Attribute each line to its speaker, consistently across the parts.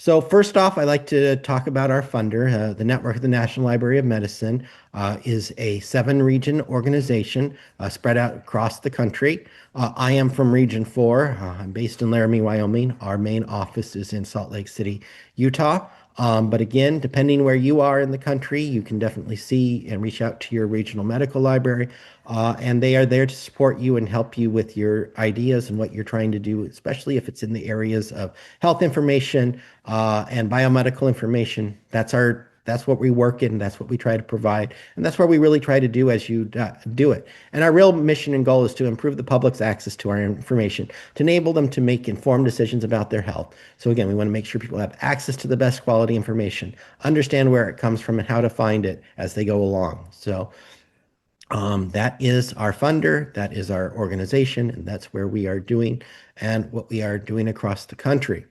Speaker 1: So first off, I'd like to talk about our funder. The Network of the National Library of Medicine is a seven-region organization spread out across the country. I am from Region 4. I'm based in Laramie, Wyoming. Our main office is in Salt Lake City, Utah. But again, depending where you are in the country, you can definitely see and reach out to your regional medical library. And they are there to support you and help you with your ideas and what you're trying to do, especially if it's in the areas of health information and biomedical information. That's what we work in. That's what we try to provide, and that's what we really try to do as you do it. And our real mission and goal is to improve the public's access to our information, to enable them to make informed decisions about their health. So again, we want to make sure people have access to the best quality information, understand where it comes from, and how to find it as they go along. So that is our funder, that is our organization, and that's where we are doing and what we are doing across the country.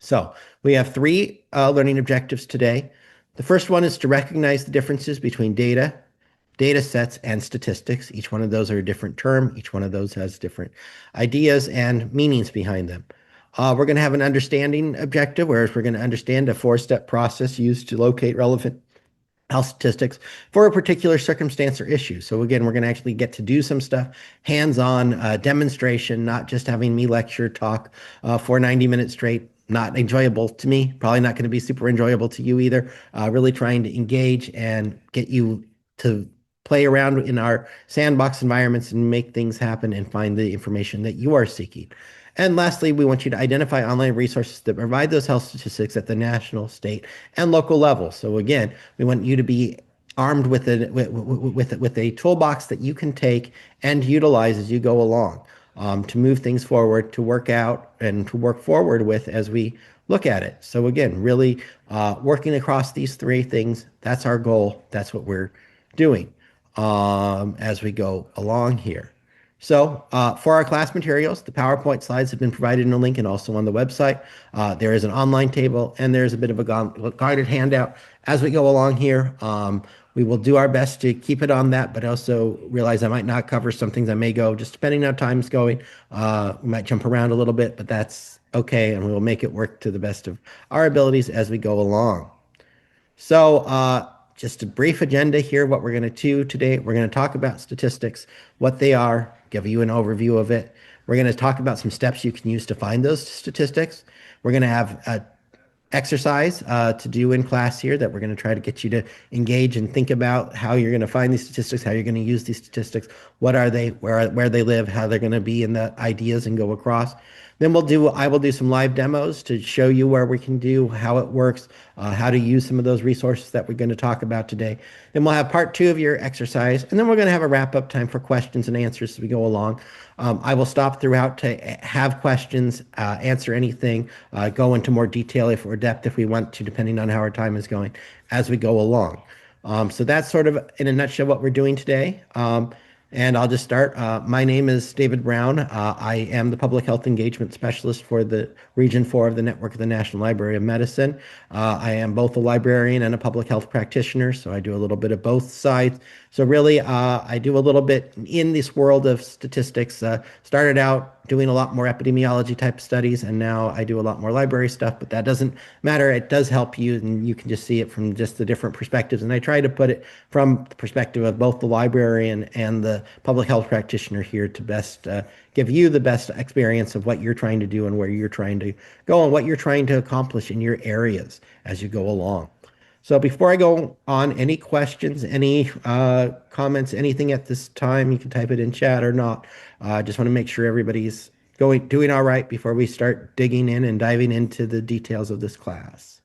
Speaker 1: So we have three learning objectives today. The first one is to recognize the differences between data sets, and statistics. Each one of those are a different term. Each one of those has different ideas and meanings behind them. We're going to have an understanding objective, whereas we're going to understand a four-step process used to locate relevant health statistics for a particular circumstance or issue. So again, we're going to actually get to do some stuff, hands-on demonstration, not just having me lecture talk for 90 minutes straight. Not enjoyable to me, probably not going to be super enjoyable to you either. Really trying to engage and get you to play around in our sandbox environments and make things happen and find the information that you are seeking. And lastly, we want you to identify online resources that provide those health statistics at the national, state, and local level. So again, we want you to be armed with a toolbox that you can take and utilize as you go along to move things forward, to work out, and to work forward with as we look at it. So again, really working across these three things, that's our goal. That's what we're doing as we go along here. So for our class materials, the PowerPoint slides have been provided in a link and also on the website. There is an online table and there's a bit of a guided handout as we go along here. We will do our best to keep it on that, but also realize I might not cover some things. I may go, just depending on how time's going. We might jump around a little bit, but that's okay, and we will make it work to the best of our abilities as we go along. So just a brief agenda here, what we're going to do today. We're going to talk about statistics, what they are, give you an overview of it. We're going to talk about some steps you can use to find those statistics. We're going to have a exercise to do in class here that we're going to try to get you to engage and think about how you're going to find these statistics, how you're going to use these statistics, what are they, where they live, how they're going to be in the ideas and go across. Then I will do some live demos to show you where we can do, how it works, how to use some of those resources that we're going to talk about today. Then we'll have part two of your exercise, and then we're going to have a wrap up time for questions and answers as we go along. I will stop throughout to have questions, answer anything, go into more detail or depth if we want to, depending on how our time is going as we go along. So that's sort of in a nutshell what we're doing today. And I'll just start. My name is David Brown. I am the Public Health Engagement Specialist for the Region 4 of the Network of the National Library of Medicine. I am both a librarian and a public health practitioner, so I do a little bit of both sides. So really, I do a little bit in this world of statistics. Started out doing a lot more epidemiology type studies, and now I do a lot more library stuff, but that doesn't matter. It does help you, and you can just see it from just the different perspectives. And I try to put it from the perspective of both the librarian and the public health practitioner here to best give you the best experience of what you're trying to do and where you're trying to go and what you're trying to accomplish in your areas as you go along. So before I go on, any questions, any comments, anything at this time, you can type it in chat or not. I just want to make sure everybody's doing all right before we start digging in and diving into the details of this class.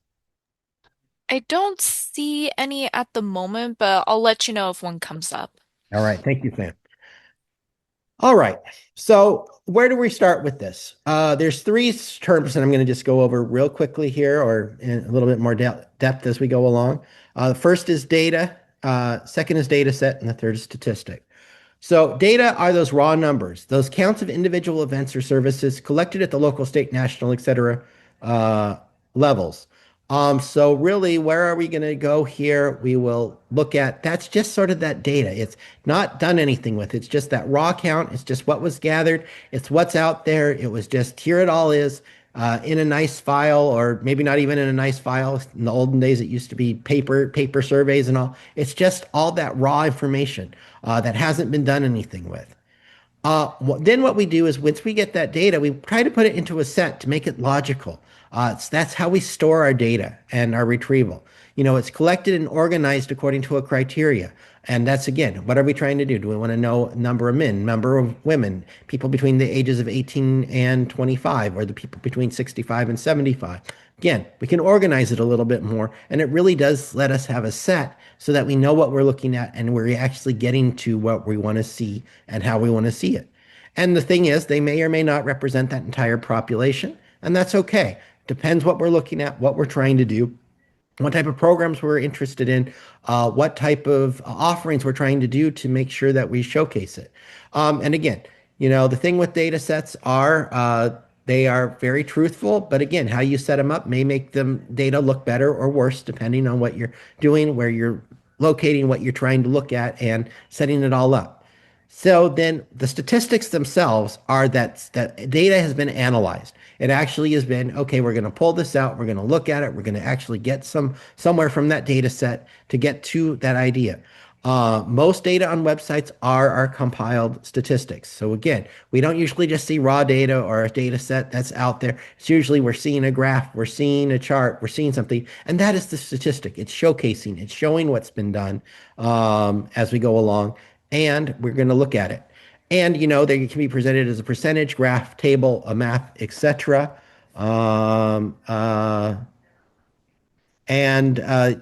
Speaker 2: I don't see any at the moment, but I'll let you know if one comes up.
Speaker 1: All right, thank you, Sam. All right, so where do we start with this? There's three terms that I'm going to just go over real quickly here, or in a little bit more depth as we go along. The first is data, second is data set, and the third is statistic. So data are those raw numbers, those counts of individual events or services collected at the local, state, national, et cetera, levels. So really, where are we going to go here? We will look at, that's just sort of that data. It's not done anything with. It's just that raw count. It's just what was gathered. It's what's out there. It was just, here it all is. in a nice file, or maybe not even in a nice file. In the olden days, it used to be paper surveys and all. It's just all that raw information that hasn't been done anything with. Then what we do is once we get that data, we try to put it into a set to make it logical. That's how we store our data and our retrieval. It's collected and organized according to a criteria. And that's again, what are we trying to do? Do we want to know number of men, number of women, people between the ages of 18 and 25, or the people between 65 and 75? Again, we can organize it a little bit more, and it really does let us have a set so that we know what we're looking at and we're actually getting to what we want to see and how we want to see it. And the thing is, they may or may not represent that entire population, and that's okay. Depends what we're looking at, what we're trying to do, what type of programs we're interested in, what type of offerings we're trying to do to make sure that we showcase it. And again, the thing with data sets are they are very truthful, but again, how you set them up may make them data look better or worse depending on what you're doing, where you're locating what you're trying to look at, and setting it all up. So then the statistics themselves are that data has been analyzed. It actually has been, okay, we're going to pull this out, we're going to look at it, we're going to actually get somewhere from that data set to get to that idea. Most data on websites are our compiled statistics. So again, we don't usually just see raw data or a data set that's out there. It's usually we're seeing a graph, we're seeing a chart, we're seeing something, and that is the statistic. It's showcasing, it's showing what's been done as we go along, and we're going to look at it. And they can be presented as a percentage, graph, table, a map, etc. Um, uh, and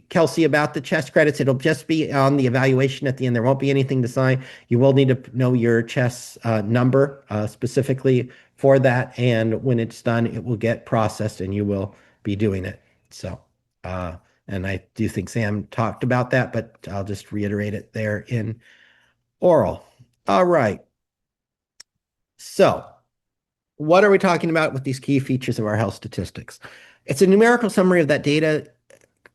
Speaker 1: Kelsey, about the chess credits, it'll just be on the evaluation at the end. There won't be anything to sign. You will need to know your chess number specifically for that. And when it's done, it will get processed and you will be doing it. So, and I do think Sam talked about that, but I'll just reiterate it there in oral. All right. So, what are we talking about with these key features of our health statistics? It's a numerical summary of that data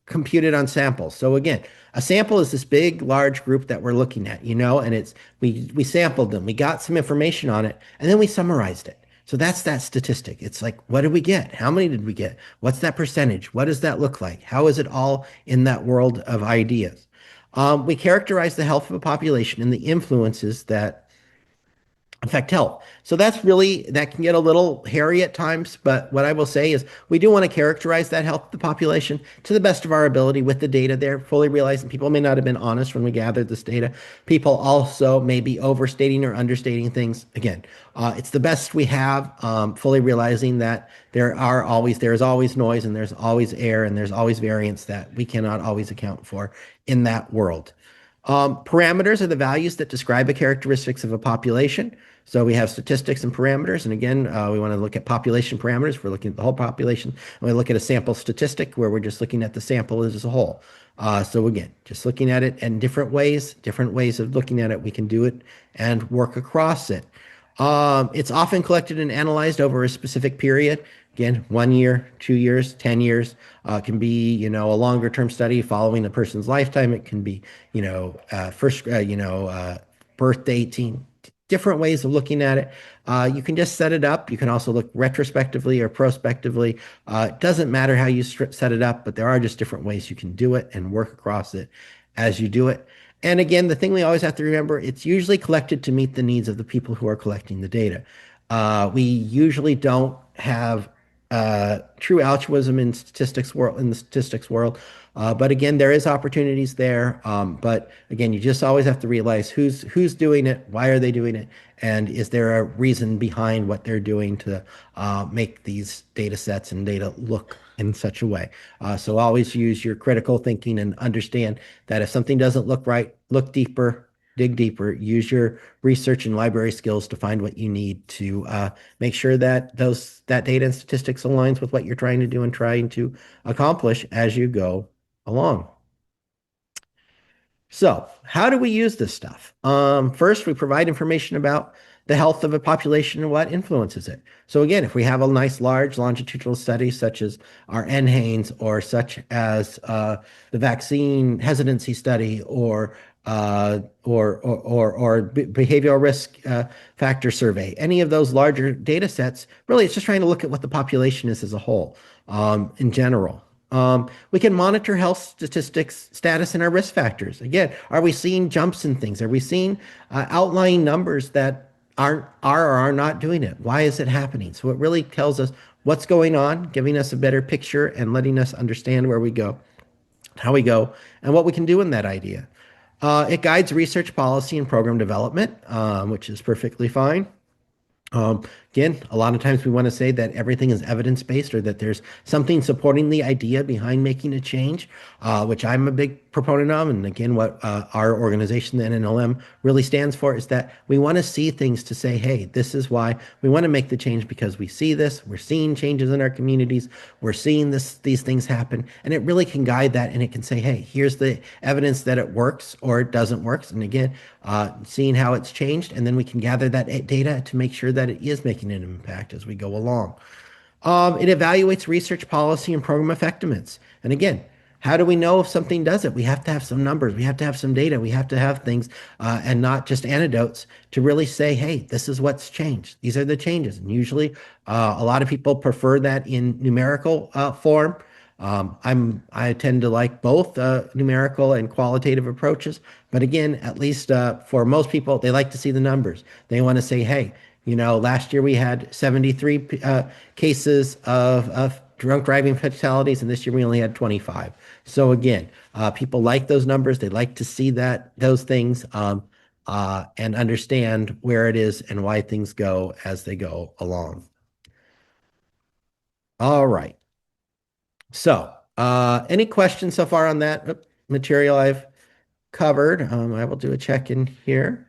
Speaker 1: computed on samples. So again, a sample is this big, large group that we're looking at, and it's we sampled them, we got some information on it, and then we summarized it. So that's that statistic. It's like, what did we get? How many did we get? What's that percentage? What does that look like? How is it all in that world of ideas? We characterize the health of a population and the influences that affect health. So that can get a little hairy at times, but what I will say is we do want to characterize that health of the population to the best of our ability with the data there, fully realizing people may not have been honest when we gathered this data. People also may be overstating or understating things. Again, it's the best we have, fully realizing that there is always noise and there's always error and there's always variance that we cannot always account for in that world. Parameters are the values that describe the characteristics of a population. So we have statistics and parameters. And again, we want to look at population parameters. We're looking at the whole population. And we look at a sample statistic where we're just looking at the sample as a whole. So again, just looking at it in different ways of looking at it, we can do it and work across it. It's often collected and analyzed over a specific period. Again, 1 year, 2 years, 10 years. Can be, a longer term study following a person's lifetime. It can be, birth date, different ways of looking at it. You can just set it up. You can also look retrospectively or prospectively. It doesn't matter how you set it up, but there are just different ways you can do it and work across it as you do it. And again, the thing we always have to remember, it's usually collected to meet the needs of the people who are collecting the data. We usually don't have true altruism in the statistics world. But again, there is opportunities there. But again, you just always have to realize who's doing it, why are they doing it, and is there a reason behind what they're doing to make these data sets and data look in such a way. So always use your critical thinking and understand that if something doesn't look right, look deeper, dig deeper, use your research and library skills to find what you need to make sure that that data and statistics aligns with what you're trying to do and trying to accomplish as you go along. So, how do we use this stuff? First, we provide information about the health of a population and what influences it. So again, if we have a nice large longitudinal study such as our NHANES or such as the vaccine hesitancy study or or behavioral risk factor survey. Any of those larger data sets, really, it's just trying to look at what the population is as a whole in general. We can monitor health statistics status and our risk factors. Again, are we seeing jumps in things? Are we seeing outlying numbers that are or are not doing it? Why is it happening? So it really tells us what's going on, giving us a better picture and letting us understand where we go, how we go, and what we can do in that idea. It guides research policy and program development, which is perfectly fine. Um, Again, a lot of times we want to say that everything is evidence-based or that there's something supporting the idea behind making a change, which I'm a big proponent of. And again, what our organization, the NNLM, really stands for is that we want to see things to say, hey, this is why we want to make the change because we see this, we're seeing changes in our communities, we're seeing these things happen, and it really can guide that and it can say, hey, here's the evidence that it works or it doesn't work. And again, seeing how it's changed, and then we can gather that data to make sure that it is making an impact as we go along. It evaluates research policy and program effectiveness. And again, how do we know if something does it? We have to have some numbers. We have to have some data. We have to have things and not just anecdotes to really say, hey, this is what's changed. These are the changes. And usually, a lot of people prefer that in numerical form. I tend to like both numerical and qualitative approaches, but again, at least for most people, they like to see the numbers. They want to say, "Hey, last year we had 73 cases of drunk driving fatalities, and this year we only had 25." So again, people like those numbers. They like to see those things and understand where it is and why things go as they go along. All right. So, any questions so far on that material I've covered? I will do a check in here.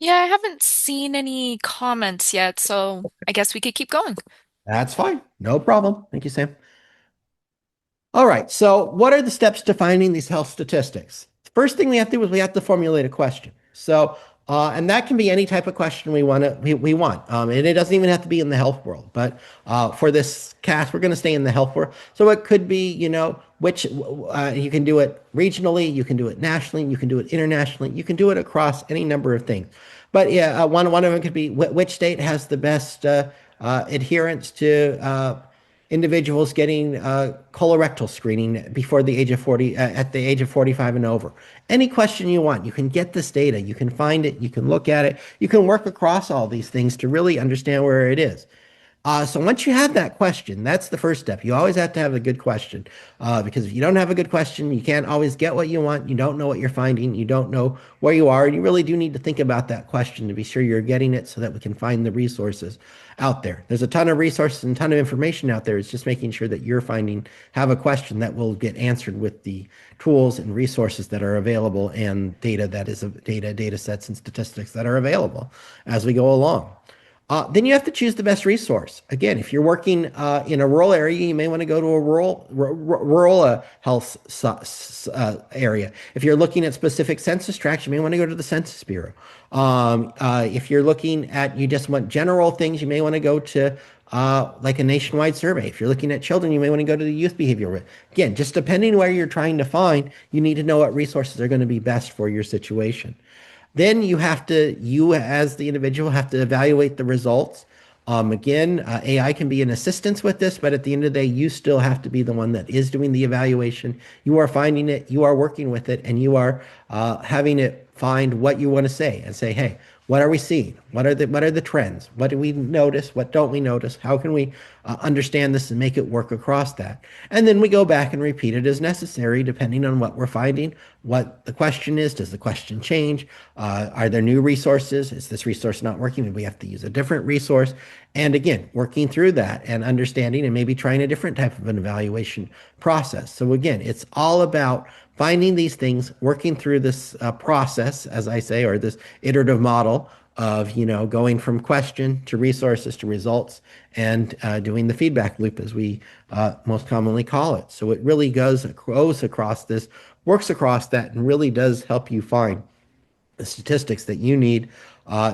Speaker 2: Yeah, I haven't seen any comments yet, so I guess we could keep going.
Speaker 1: That's fine. No problem. Thank you, Sam. All right. So, what are the steps to finding these health statistics? First thing we have to do is we have to formulate a question. So, and that can be any type of question we want, and it doesn't even have to be in the health world. But for this cast, we're going to stay in the health world. So it could be, which you can do it regionally, you can do it nationally, you can do it internationally, you can do it across any number of things. But yeah, one of them could be which state has the best adherence to individuals getting colorectal screening before the age of 40, at the age of 45 and over. Any question you want, you can get this data, you can find it, you can look at it, you can work across all these things to really understand where it is. So once you have that question, that's the first step. You always have to have a good question because if you don't have a good question, you can't always get what you want. You don't know what you're finding. You don't know where you are. And you really do need to think about that question to be sure you're getting it so that we can find the resources out there. There's a ton of resources and a ton of information out there. It's just making sure that you're have a question that will get answered with the tools and resources that are available and data sets and statistics that are available as we go along. Then you have to choose the best resource. Again, if you're working in a rural area, you may want to go to a rural health area. If you're looking at specific census tracts, you may want to go to the Census Bureau. If you're looking at, you just want general things, you may want to go to like a nationwide survey. If you're looking at children, you may want to go to the youth behavioral. Again, just depending where you're trying to find, you need to know what resources are going to be best for your situation. Then you as the individual have to evaluate the results. Again, AI can be an assistance with this, but at the end of the day, you still have to be the one that is doing the evaluation. You are finding it, you are working with it, and you are having it find what you want to say and say, hey, what are we seeing? What are the trends? What do we notice? What don't we notice? How can we understand this and make it work across that? And then we go back and repeat it as necessary, depending on what we're finding, what the question is. Does the question change? Are there new resources? Is this resource not working? Maybe we have to use a different resource. And again, working through that and understanding and maybe trying a different type of an evaluation process. So again, it's all about finding these things, working through this process, as I say, or this iterative model of going from question to resources to results and doing the feedback loop as we most commonly call it. So it really goes across this, works across that, and really does help you find the statistics that you need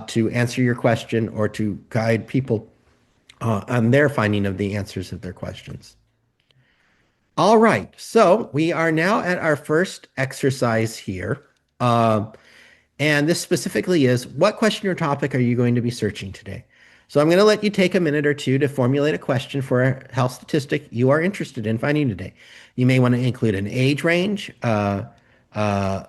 Speaker 1: to answer your question or to guide people on their finding of the answers of their questions. All right. So we are now at our first exercise here. Um, And this specifically is what question or topic are you going to be searching today? So I'm going to let you take a minute or two to formulate a question for a health statistic you are interested in finding today. You may want to include an age range,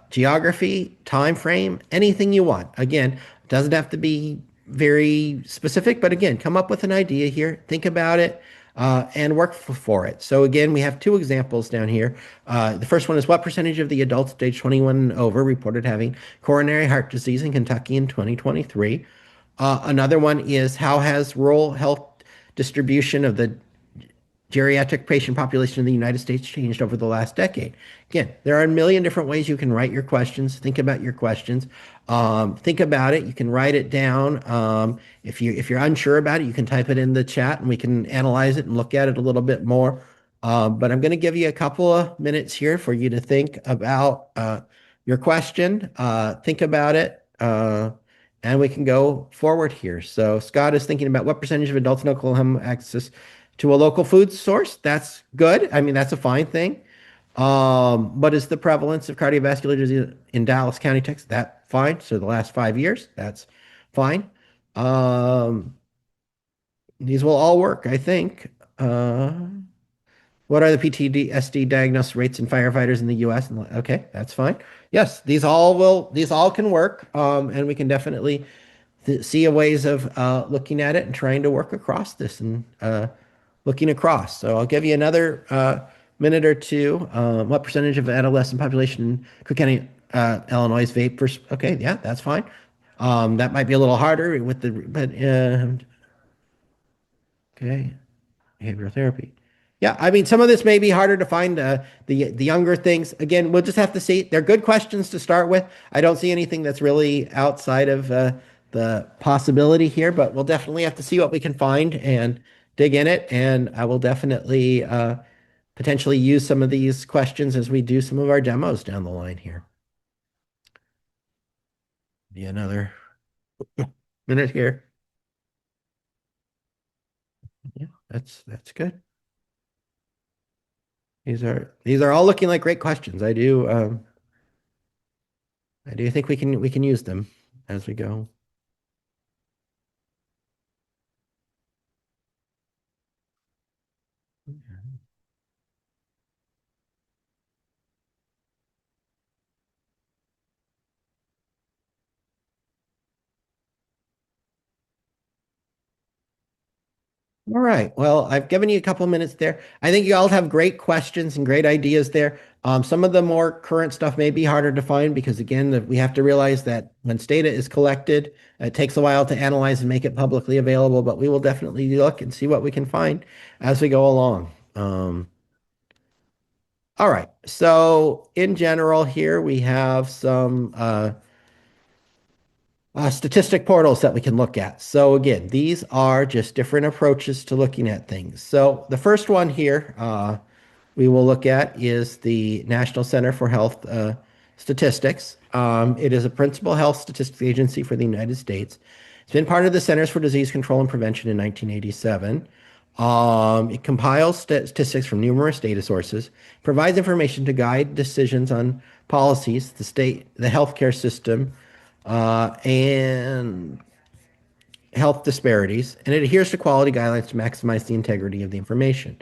Speaker 1: geography, time frame, anything you want. Again, it doesn't have to be very specific, but again, come up with an idea here, think about it, and work for it. So again, we have two examples down here. The first one is what percentage of the adults age 21 and over reported having coronary heart disease in Kentucky in 2023? Another one is how has rural health distribution of the geriatric patient population in the United States changed over the last decade? Again, there are a million different ways you can write your questions. Think about your questions. Think about it. You can write it down. If you're unsure about it, you can type it in the chat, and we can analyze it and look at it a little bit more. But I'm going to give you a couple of minutes here for you to think about your question. Think about it. And we can go forward here. So Scott is thinking about what percentage of adults in Oklahoma access to a local food source. That's good. I mean, that's a fine thing. What is the prevalence of cardiovascular disease in Dallas County, Texas? That fine. So the last 5 years, that's fine. Um, these will all work, I think. What are the PTSD diagnosis rates in firefighters in the U.S.? Okay, that's fine. Yes, these all can work, and we can definitely see a ways of looking at it and trying to work across this and looking across. So I'll give you another minute or two. What percentage of adolescent population in Cook County, Illinois, vape? Okay, yeah, that's fine. That might be a little harder with the, but okay, behavioral therapy. Yeah, I mean, some of this may be harder to find the younger things. Again, we'll just have to see. They're good questions to start with. I don't see anything that's really outside of the possibility here, but we'll definitely have to see what we can find and dig in it. And I will definitely potentially use some of these questions as we do some of our demos down the line here. Be another minute here. Yeah, that's good. These are all looking like great questions. I do think we can use them as we go. All right. Well, I've given you a couple minutes there. I think you all have great questions and great ideas there. Some of the more current stuff may be harder to find because, again, we have to realize that when data is collected, it takes a while to analyze and make it publicly available, but we will definitely look and see what we can find as we go along. All right. So, in general, here we have some statistic portals that we can look at. So again, these are just different approaches to looking at things. So the first one here we will look at is the National Center for Health Statistics. It is a principal health statistics agency for the United States. It's been part of the Centers for Disease Control and Prevention in 1987. It compiles statistics from numerous data sources, provides information to guide decisions on policies, the healthcare system, and health disparities, and it adheres to quality guidelines to maximize the integrity of the information.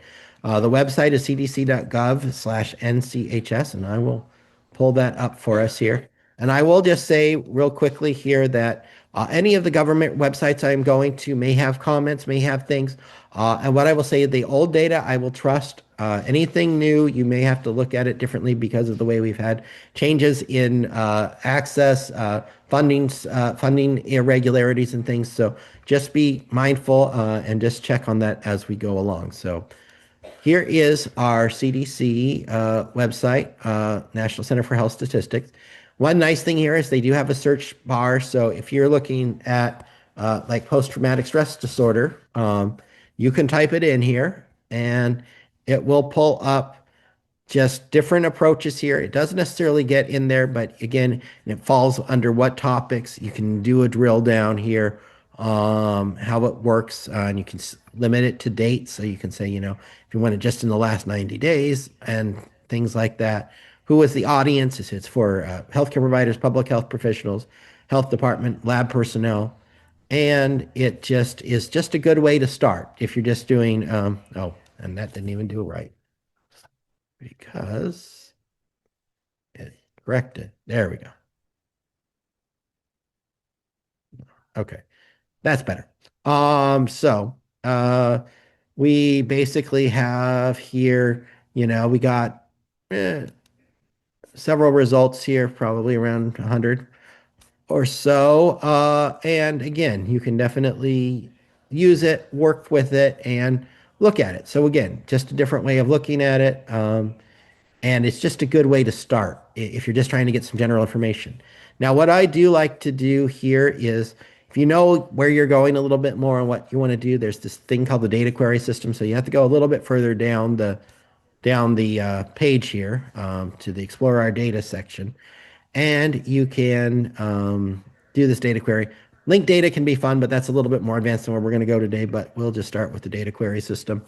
Speaker 1: The website is cdc.gov/NCHS, and I will pull that up for us here. And I will just say real quickly here that any of the government websites I'm going to may have comments, may have things. And what I will say, the old data I will trust. Anything new, you may have to look at it differently because of the way we've had changes in access, funding irregularities and things. So just be mindful and just check on that as we go along. So here is our CDC website, National Center for Health Statistics. One nice thing here is they do have a search bar. So if you're looking at like post-traumatic stress disorder, you can type it in here and it will pull up just different approaches here. It doesn't necessarily get in there, but again, it falls under what topics. You can do a drill down here how it works, and you can limit it to dates. So you can say, if you want it just in the last 90 days and things like that. Who is the audience? It's for healthcare providers, public health professionals, health department, lab personnel. And it just is just a good way to start if you're just doing, oh, and that didn't even do it right because it corrected. There we go. Okay. That's better. So we basically have here, we got eh, several results here, probably around 100 or so. And again, you can definitely use it, work with it, and look at it. So again, just a different way of looking at it. And it's just a good way to start if you're just trying to get some general information. Now, what I do like to do here is if you know where you're going a little bit more on what you want to do, there's this thing called the data query system. So you have to go a little bit further down the page here to the Explore Our Data section, and you can do this data query. Linked data can be fun, but that's a little bit more advanced than where we're going to go today. But we'll just start with the data query system.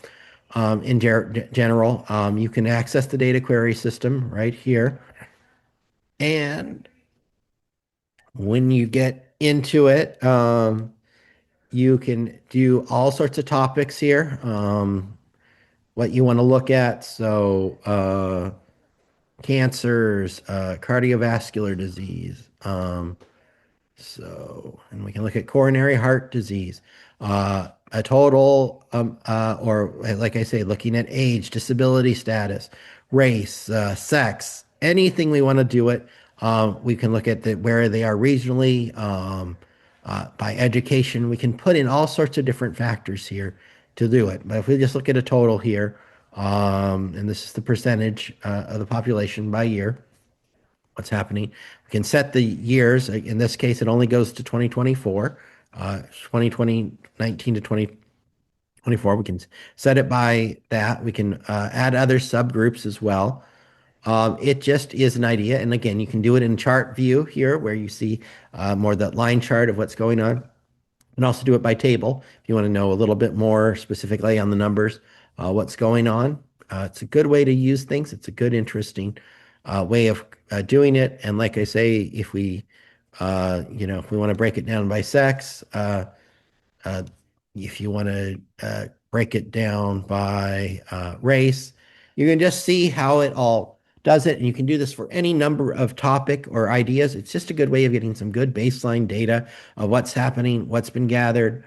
Speaker 1: In general, you can access the data query system right here. And when you get into it, you can do all sorts of topics here, what you want to look at. So, cancers, cardiovascular disease, and we can look at coronary heart disease, a total, or like I say, looking at age, disability status, race, sex, anything we want to do it. We can look at where they are regionally, by education. We can put in all sorts of different factors here to do it. But if we just look at a total here, and this is the percentage of the population by year, what's happening. We can set the years. In this case, it only goes to 2024, 2020, 19 to 2024. We can set it by that. We can add other subgroups as well. It just is an idea. And again, you can do it in chart view here where you see more that line chart of what's going on. And also do it by table if you want to know a little bit more specifically on the numbers, what's going on. It's a good way to use things. It's a good, interesting way of doing it. And like I say, if we want to break it down by sex, uh, if you want to break it down by race, you can just see how it all does it. And you can do this for any number of topic or ideas. It's just a good way of getting some good baseline data of what's happening, what's been gathered,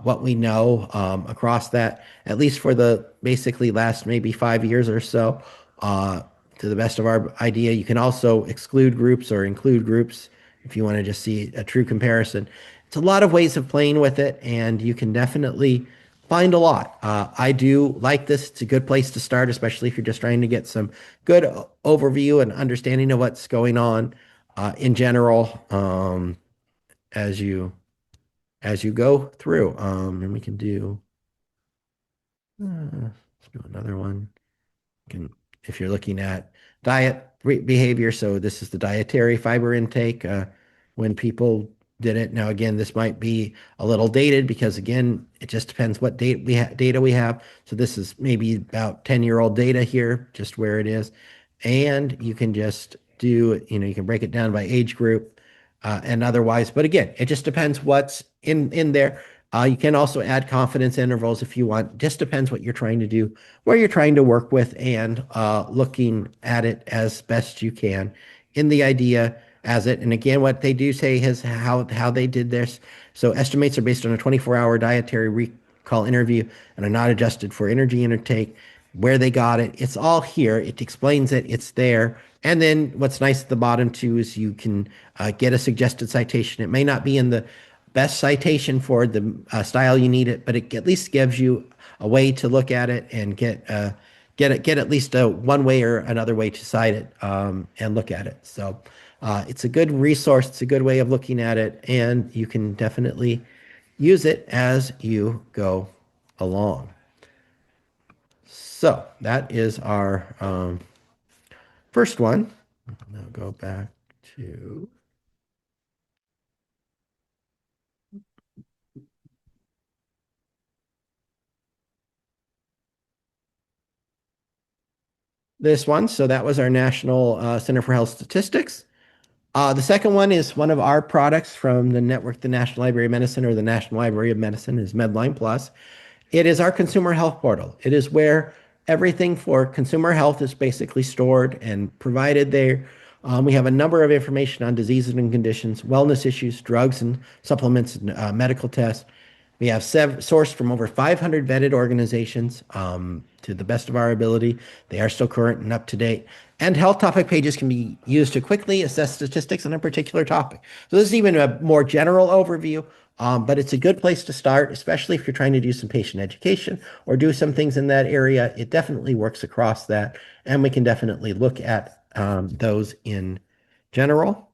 Speaker 1: what we know across that, at least for the basically last maybe 5 years or so. To the best of our idea, you can also exclude groups or include groups if you want to just see a true comparison. It's a lot of ways of playing with it, and you can definitely find a lot. I do like this. It's a good place to start, especially if you're just trying to get some good overview and understanding of what's going on in general as you go through. And we can do let's do another one. Can, if you're looking at diet behavior, so this is the dietary fiber intake when people did it. Now, again, this might be a little dated because, again, it just depends what data we have. So this is maybe about 10-year-old data here, just where it is. And you can just do, you can break it down by age group and otherwise. But again, it just depends what's in there. You can also add confidence intervals if you want. Just depends what you're trying to do, where you're trying to work with, and looking at it as best you can in the idea as it. And again, what they do say is how they did this. So estimates are based on a 24-hour dietary recall interview and are not adjusted for energy intake, where they got it. It's all here. It explains it. It's there. And then what's nice at the bottom too is you can get a suggested citation. It may not be in the best citation for the style you need it, but it at least gives you a way to look at it and get at least a one way or another way to cite it and look at it. So it's a good resource. It's a good way of looking at it, and you can definitely use it as you go along. So that is our first one. Now go back to this one. So that was our National Center for Health Statistics. The second one is one of our products from the network, the National Library of Medicine or the National Library of Medicine is Medline Plus. It is our consumer health portal. It is where everything for consumer health is basically stored and provided there. We have a number of information on diseases and conditions, wellness issues, drugs and supplements, and medical tests. We have sourced from over 500 vetted organizations to the best of our ability. They are still current and up to date. And health topic pages can be used to quickly assess statistics on a particular topic. So this is even a more general overview, but it's a good place to start, especially if you're trying to do some patient education or do some things in that area. It definitely works across that, and we can definitely look at those in general.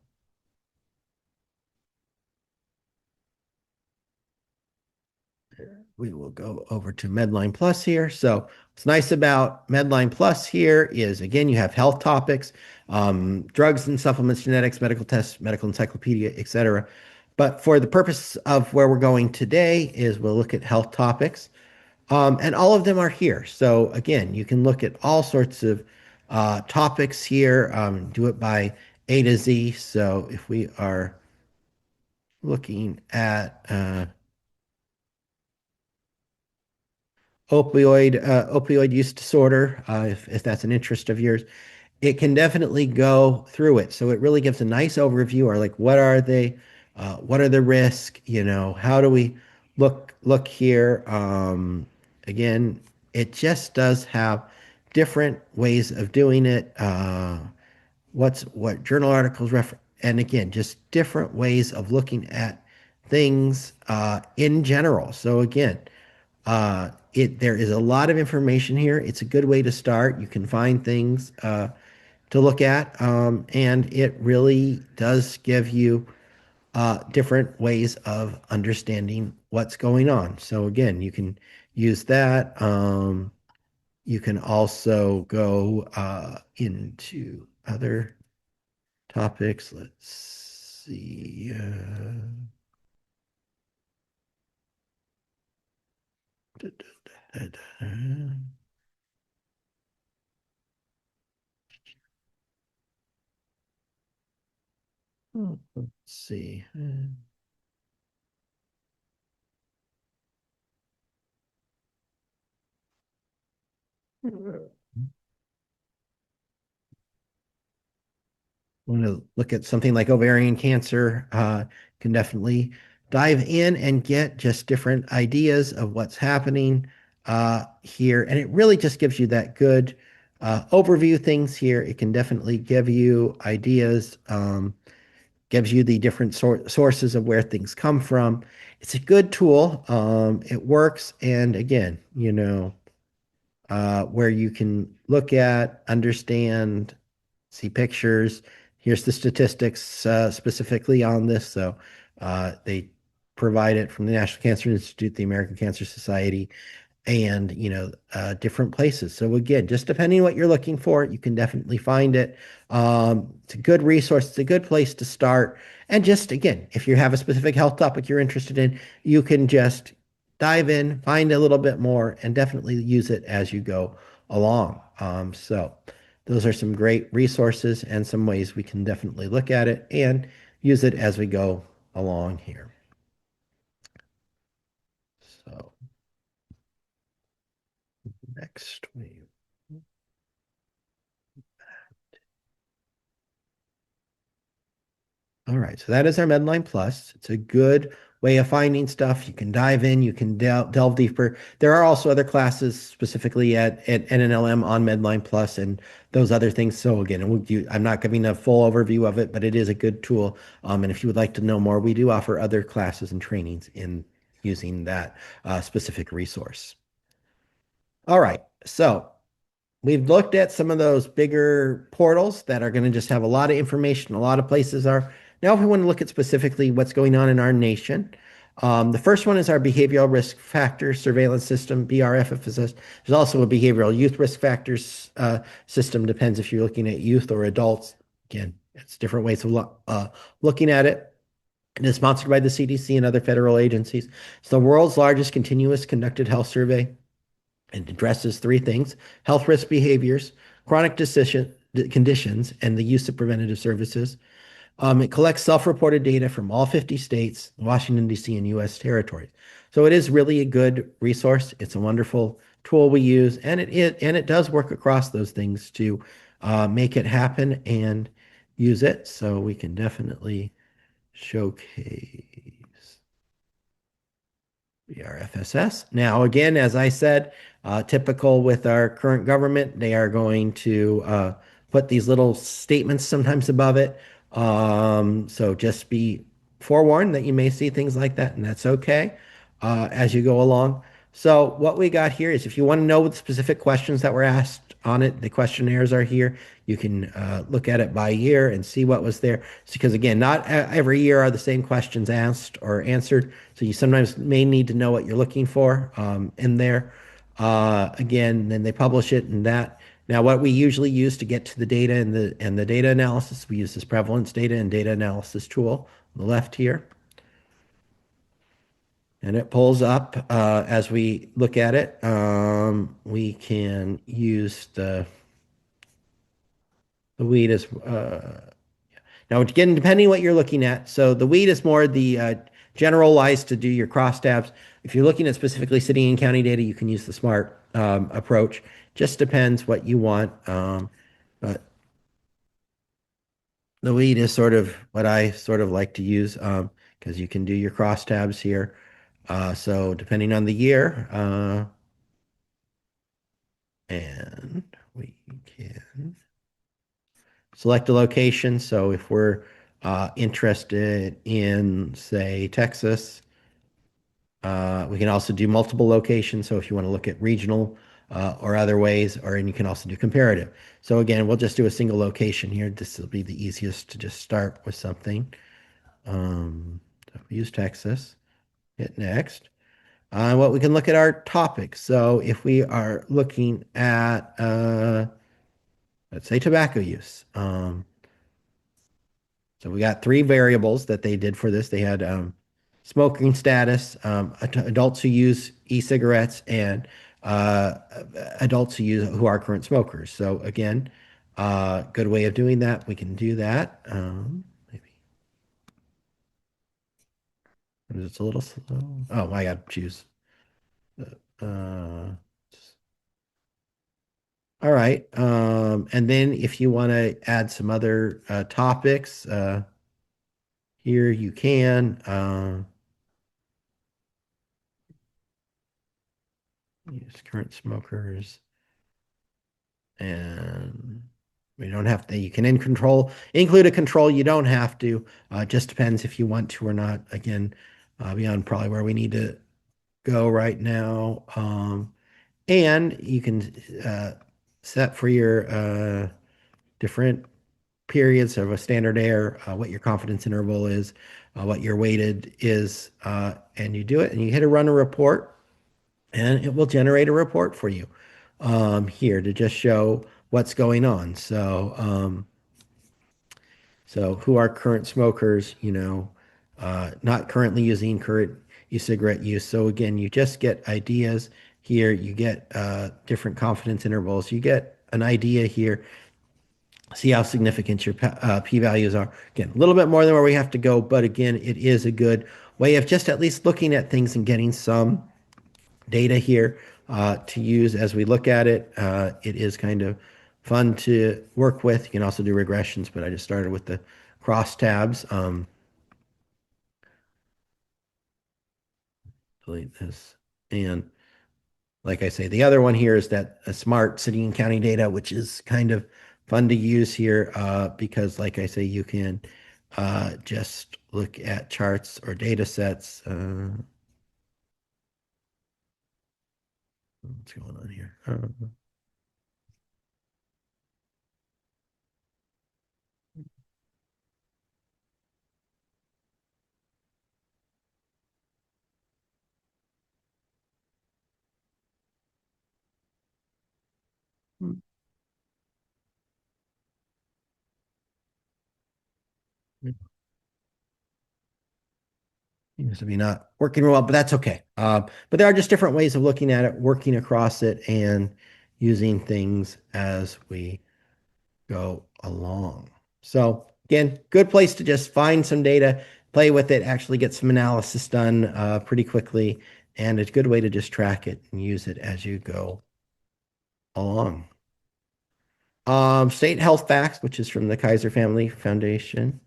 Speaker 1: We will go over to Medline Plus here. So what's nice about Medline Plus here is, again, you have health topics, drugs and supplements, genetics, medical tests, medical encyclopedia, etc. But for the purpose of where we're going today is we'll look at health topics. And all of them are here. So again, you can look at all sorts of topics here, do it by A to Z. So if we are looking at opioid use disorder, if that's an interest of yours, it can definitely go through it. So it really gives a nice overview, or like what are they, what are the risks, how do we look here. Again, it just does have different ways of doing it. What journal articles refer, and again, just different ways of looking at things in general. So again, there is a lot of information here. It's a good way to start. You can find things to look at, and it really does give you different ways of understanding what's going on. So again, you can use that. You can also go into other topics. Let's see. Da, da, da, da. Let's see. Want to look at something like ovarian cancer, can definitely dive in and get just different ideas of what's happening here. And it really just gives you that good overview things here. It can definitely give you ideas, gives you the different sources of where things come from. It's a good tool. It works. And again, where you can look at, understand, see pictures. Here's the statistics specifically on this. So they provide it from the National Cancer Institute, the American Cancer Society, and different places. So again, just depending on what you're looking for, you can definitely find it. It's a good resource. It's a good place to start. And just again, if you have a specific health topic you're interested in, you can just dive in, find a little bit more, and definitely use it as you go along. So those are some great resources and some ways we can definitely look at it and use it as we go along here. So next we All right, so that is our Medline Plus. It's a good way of finding stuff. You can dive in, you can delve deeper. There are also other classes specifically at NNLM on Medline Plus and those other things. So again, I'm not giving a full overview of it, but it is a good tool. And if you would like to know more, we do offer other classes and trainings in using that specific resource. All right, so we've looked at some of those bigger portals that are going to just have a lot of information. A lot of places are. Now, if we want to look at specifically what's going on in our nation, the first one is our behavioral risk factor surveillance system, BRFSS. There's also a behavioral youth risk factors system. Depends if you're looking at youth or adults. Again, it's different ways of looking at it. It is sponsored by the CDC and other federal agencies. It's the world's largest continuous conducted health survey. It addresses three things: health risk behaviors, chronic conditions and the use of preventative services. It collects self-reported data from all 50 states, Washington, D.C., and U.S. territories. So it is really a good resource. It's a wonderful tool we use, and it does work across those things to make it happen and use it. So we can definitely showcase BRFSS. Now, again, as I said, typical with our current government, they are going to put these little statements sometimes above it. So just be forewarned that you may see things like that, and that's okay as you go along. So what we got here is if you want to know the specific questions that were asked on it, the questionnaires are here. You can look at it by year and see what was there. Because again, not every year are the same questions asked or answered. So you sometimes may need to know what you're looking for in there. Again, then they publish it and that. Now, what we usually use to get to the data and the data analysis, we use this prevalence data and data analysis tool on the left here. And it pulls up as we look at it. We can use the weed as now again, depending what you're looking at. So the weed is more the generalized to do your crosstabs. If you're looking at specifically city and county data, you can use the smart approach. Just depends what you want. But the weed is sort of what I sort of like to use because you can do your crosstabs here. So depending on the year, and we can select a location. So if we're interested in, say, Texas, we can also do multiple locations. So if you want to look at regional or other ways, and you can also do comparative. So again, we'll just do a single location here. This will be the easiest to just start with something. So we use Texas, hit next. What we can look at our topics. So if we are looking at, let's say, tobacco use. So we got three variables that they did for this. They had smoking status, adults who use e-cigarettes, and uh, adults who are current smokers. So again, good way of doing that. We can do that. Maybe it's a little slow. Oh, I got to choose. Uh, all right. And then if you want to add some other topics, here you can. Use current smokers, and we don't have to. You can include a control. You don't have to. Just depends if you want to or not. Again, beyond probably where we need to go right now. And you can set for your different periods of a standard error, what your confidence interval is, what your weighted is, and you do it, and you hit a run a report, and it will generate a report for you here to just show what's going on. So who are current smokers, not currently using current e-cigarette use. So again, you just get ideas here. You get different confidence intervals. You get an idea here. See how significant your p-values are. Again, a little bit more than where we have to go, but again, it is a good way of just at least looking at things and getting some data here to use as we look at it. It is kind of fun to work with. You can also do regressions, but I just started with the cross tabs. Delete this. And like I say, the other one here is that a smart city and county data, which is kind of fun to use here because, like I say, you can just look at charts or data sets. What's going on here? Seems to be not working well, but that's okay. But there are just different ways of looking at it, working across it, and using things as we go along. So again, good place to just find some data, play with it, actually get some analysis done pretty quickly, and it's a good way to just track it and use it as you go along. State Health Facts, which is from the Kaiser Family Foundation.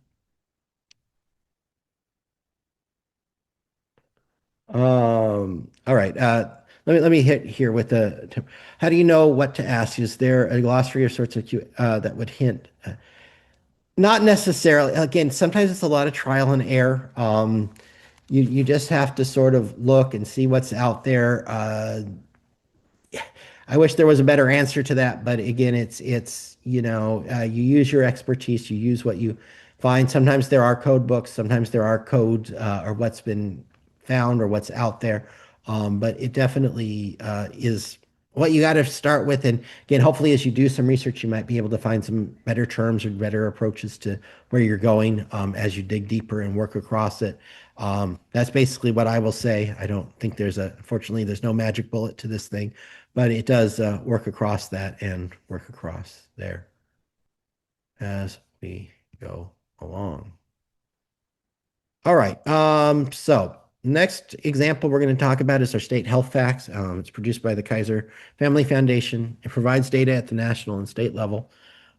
Speaker 1: All right. Let me hit here with the. How do you know what to ask? Is there a glossary of sorts that you that would hint? Not necessarily. Again, sometimes it's a lot of trial and error. You just have to sort of look and see what's out there. I wish there was a better answer to that, but again, it's you use your expertise, you use what you find. Sometimes there are code books, sometimes there are codes or what's been found or what's out there, but it definitely is what you got to start with. And again, hopefully, as you do some research, you might be able to find some better terms or better approaches to where you're going as you dig deeper and work across it. That's basically what I will say. I don't think unfortunately, there's no magic bullet to this thing, but it does work across that and work across there as we go along. All right. So next example we're going to talk about is our state health facts. It's produced by the Kaiser Family Foundation. It provides data at the national and state level.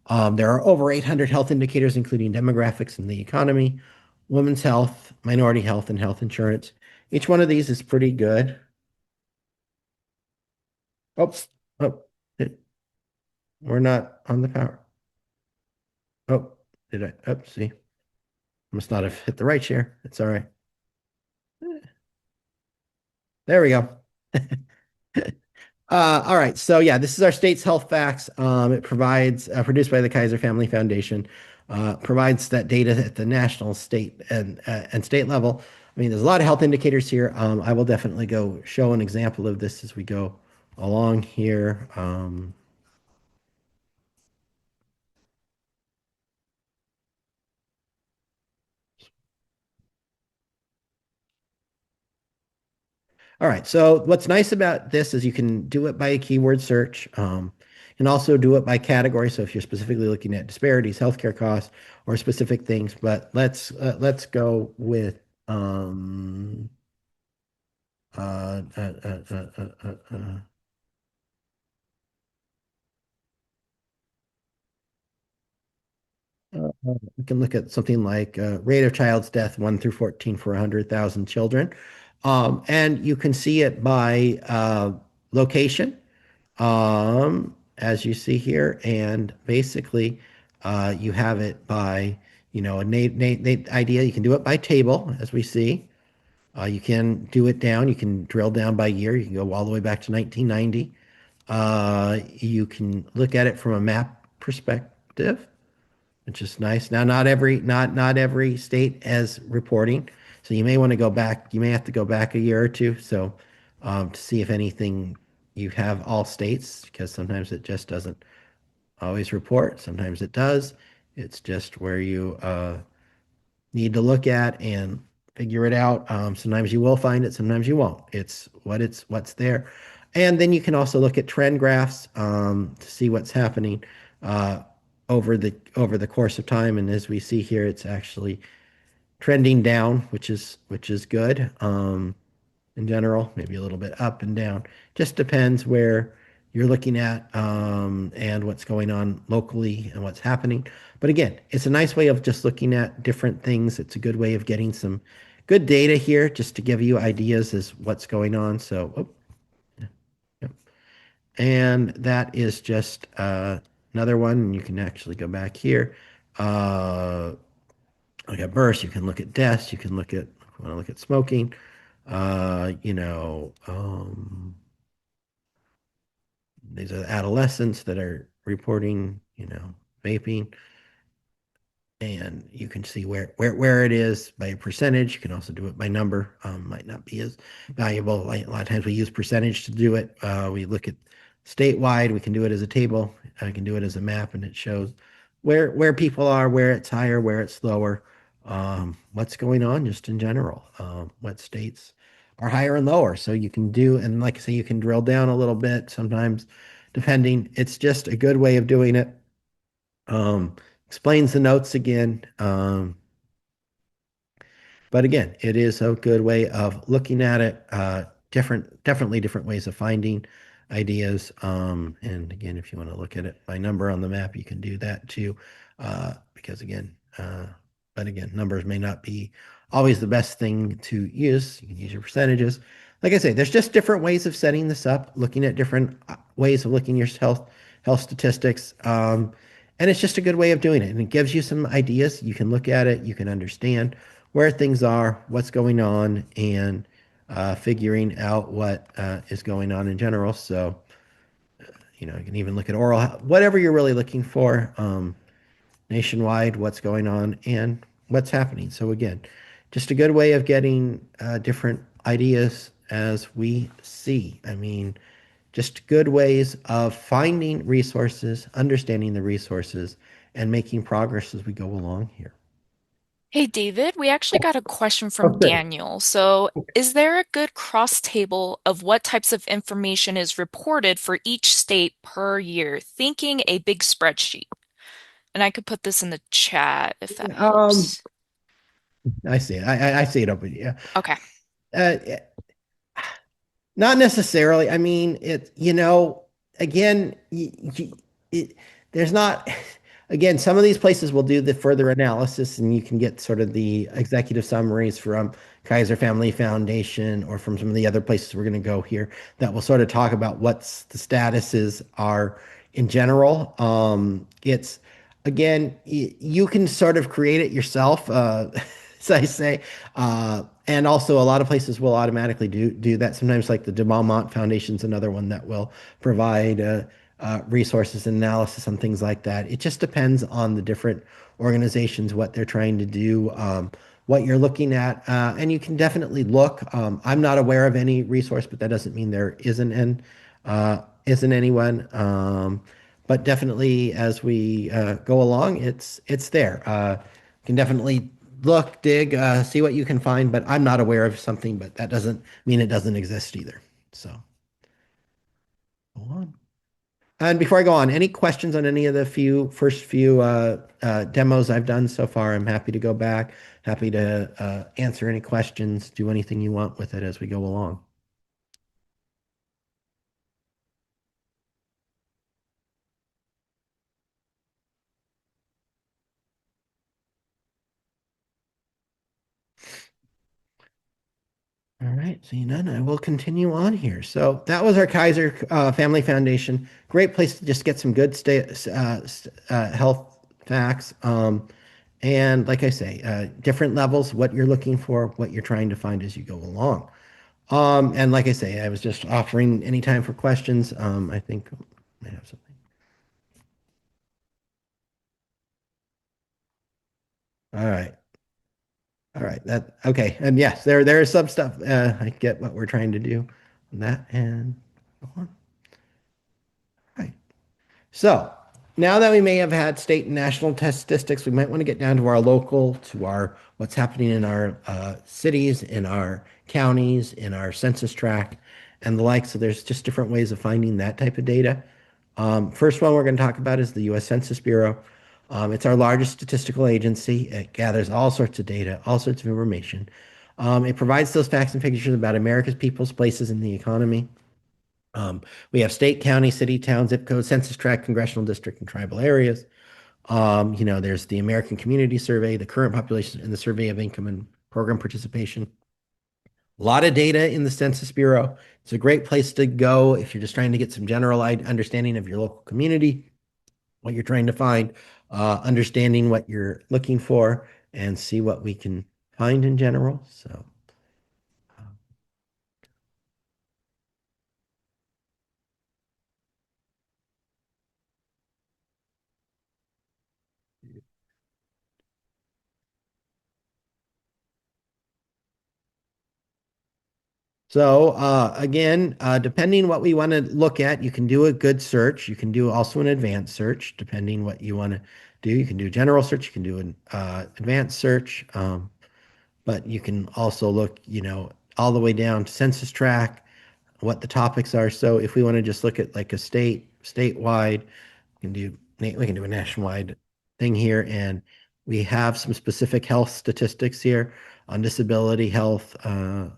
Speaker 1: There are over 800 health indicators, including demographics and the economy, women's health, minority health, and health insurance. Each one of these is pretty good. Oops. Oh, we're not on the power. Oh, did I? Oh, see. Must not have hit the right share. It's all right. There we go. All right. So yeah, this is our state's health facts. It provides produced by the Kaiser Family Foundation. Provides that data at the national, state, and state level. I mean, there's a lot of health indicators here. I will definitely go show an example of this as we go along here. All right. So what's nice about this is you can do it by a keyword search. You can also do it by category. So if you're specifically looking at disparities, healthcare costs, or specific things, but let's go with uh, uh, uh, uh, uh, uh, uh, we can look at something like rate of child's death 1 through 14 for 100,000 children. And you can see it by location, as you see here. And basically, you have it by, a idea. You can do it by table, as we see. You can do it down. You can drill down by year. You can go all the way back to 1990. You can look at it from a map perspective, which is nice. Now, not every state has reporting, so you may want to go back. You may have to go back a year or two, so to see if anything you have all states, because sometimes it just doesn't always report. Sometimes it does. It's just where you need to look at and figure it out. Sometimes you will find it, sometimes you won't. It's what's there. And then you can also look at trend graphs to see what's happening uh, over the course of time. And as we see here, it's actually trending down, which is good in general, maybe a little bit up and down. Just depends where you're looking at and what's going on locally and what's happening. But again, it's a nice way of just looking at different things. It's a good way of getting some good data here just to give you ideas as what's going on. So, yep. And that is just another one. And you can actually go back here. Uh, Look at births. You can look at deaths. You can want to look at smoking. Uh, you know, um, these are adolescents that are reporting, vaping, and you can see where it is by percentage. You can also do it by number. Might not be as valuable. Like, a lot of times we use percentage to do it. We look at statewide. We can do it as a table. I can do it as a map, and it shows where people are, where it's higher, where it's lower, what's going on just in general, what states are higher and lower. So you can do, and like I say, you can drill down a little bit. Sometimes depending. It's just a good way of doing it. Um, Explains the notes again. But again, it is a good way of looking at it. Definitely different ways of finding ideas. And again, if you want to look at it by number on the map, you can do that too. Because again, but again, numbers may not be always the best thing to use. You can use your percentages. Like I say, there's just different ways of setting this up, looking at different ways of looking at your health statistics. And it's just a good way of doing it. And it gives you some ideas. You can look at it, you can understand where things are, what's going on, and figuring out what is going on in general. So, you can even look at oral, whatever you're really looking for, nationwide, what's going on and what's happening. So, again, just a good way of getting different ideas as we see. I mean, just good ways of finding resources, understanding the resources, and making progress as we go along here.
Speaker 2: Hey David, we actually got a question from
Speaker 1: Okay.
Speaker 2: Daniel. So, is there a good cross table of what types of information is reported for each state per year? Thinking a big spreadsheet. And I could put this in the chat if that
Speaker 1: Um,
Speaker 2: helps.
Speaker 1: I see it. I see it over here.
Speaker 2: Okay.
Speaker 1: Uh, Not necessarily. I mean, again, it, there's not, again, some of these places will do the further analysis and you can get sort of the executive summaries from Kaiser Family Foundation or from some of the other places we're going to go here that will sort of talk about what's the statuses are in general. It's, again, you can sort of create it yourself. As I say, and also a lot of places will automatically do that. Sometimes, like the De Beaumont Foundation is another one that will provide resources and analysis on things like that. It just depends on the different organizations, what they're trying to do, what you're looking at, and you can definitely look. I'm not aware of any resource, but that doesn't mean there isn't anyone. But definitely, as we go along, it's there. You can definitely look, dig, see what you can find. But I'm not aware of something, but that doesn't mean it doesn't exist either. So go on. And before I go on, any questions on any of the first few demos I've done so far? I'm happy to go back, happy to answer any questions, do anything you want with it as we go along. All right, seeing none, I will continue on here. So that was our Kaiser Family Foundation. Great place to just get some good health facts. And like I say, different levels, what you're looking for, what you're trying to find as you go along. And like I say, I was just offering any time for questions. I think I have something. All right. All right. That okay. And yes, there is some stuff. I get what we're trying to do on that and go on. All right. So now that we may have had state and national test statistics, we might want to get down to our local, to our what's happening in our cities, in our counties, in our census tract, and the like. So there's just different ways of finding that type of data. First one we're going to talk about is the U.S. Census Bureau. It's our largest statistical agency. It gathers all sorts of data, all sorts of information. It provides those facts and figures about America's peoples, places, and the economy. We have state, county, city, town, zip code, census tract, congressional district, and tribal areas. There's the American Community Survey, the current population, and the survey of income and program participation. A lot of data in the Census Bureau. It's a great place to go if you're just trying to get some general understanding of your local community, what you're trying to find, understanding what you're looking for, and see what we can find in general. So. So again, depending what we want to look at, you can do a good search. You can do also an advanced search, depending what you want to do. You can do a general search. You can do an advanced search, but you can also look, all the way down to census tract, what the topics are. So if we want to just look at like a state, statewide. We can do a nationwide thing here, and we have some specific health statistics here on disability health. I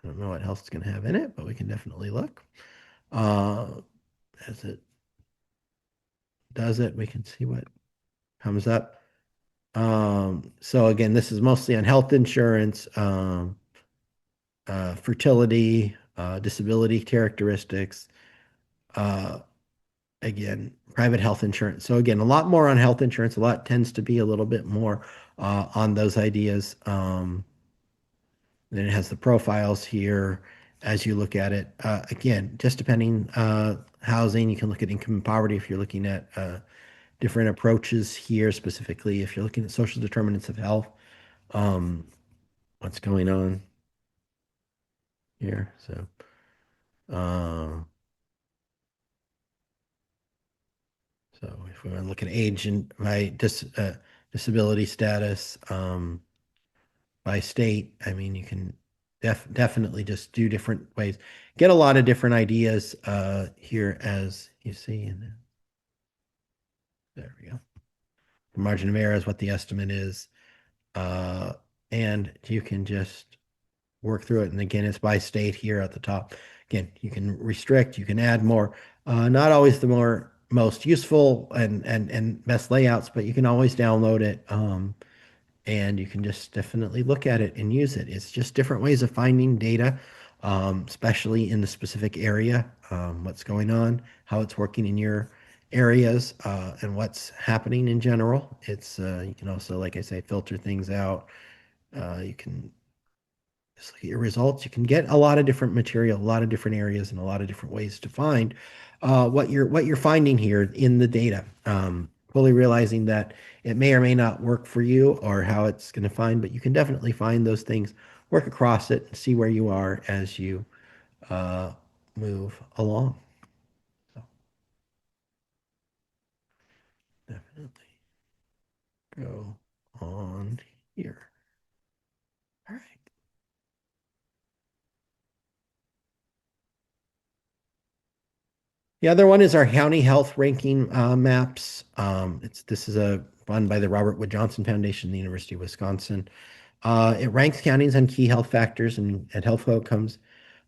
Speaker 1: don't know what health is going to have in it, but we can definitely look. Uh, as it does it, we can see what comes up. So again, this is mostly on health insurance, fertility, disability characteristics, uh, again, private health insurance. So again, a lot more on health insurance. A lot tends to be a little bit more on those ideas. Then it has the profiles here as you look at it. Again, just depending housing, you can look at income and poverty if you're looking at different approaches here, specifically if you're looking at social determinants of health. Um, what's going on here? Uh, so if we want to look at age and disability status by state, I mean, you can definitely just do different ways. Get a lot of different ideas here as you see. And there we go. The margin of error is what the estimate is. Uh, and you can just work through it. And again, it's by state here at the top. Again, you can restrict, you can add more. Not always the most useful and best layouts, but you can always download it. And you can just definitely look at it and use it. It's just different ways of finding data, especially in the specific area, what's going on, how it's working in your areas, and what's happening in general. You can also, like I say, filter things out. You can just look at your results. You can get a lot of different material, a lot of different areas, and a lot of different ways to find what you're finding here in the data. Fully realizing that it may or may not work for you or how it's going to find, but you can definitely find those things, work across it, and see where you are as you uh, move along. So definitely go on here. All right. The other one is our county health ranking maps. This is a run by the Robert Wood Johnson Foundation, the University of Wisconsin. It ranks counties on key health factors and health outcomes.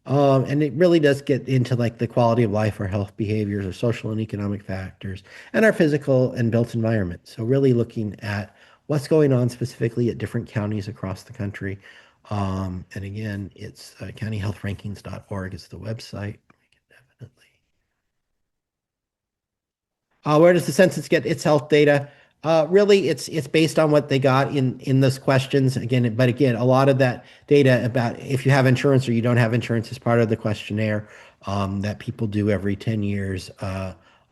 Speaker 1: And it really does get into like the quality of life, our health behaviors, our social and economic factors, and our physical and built environment. So really looking at what's going on specifically at different counties across the country. And again, it's countyhealthrankings.org is the website. We can definitely where does the census get its health data? Really, it's based on what they got in those questions. Again, but again, a lot of that data about if you have insurance or you don't have insurance is part of the questionnaire that people do every 10 years.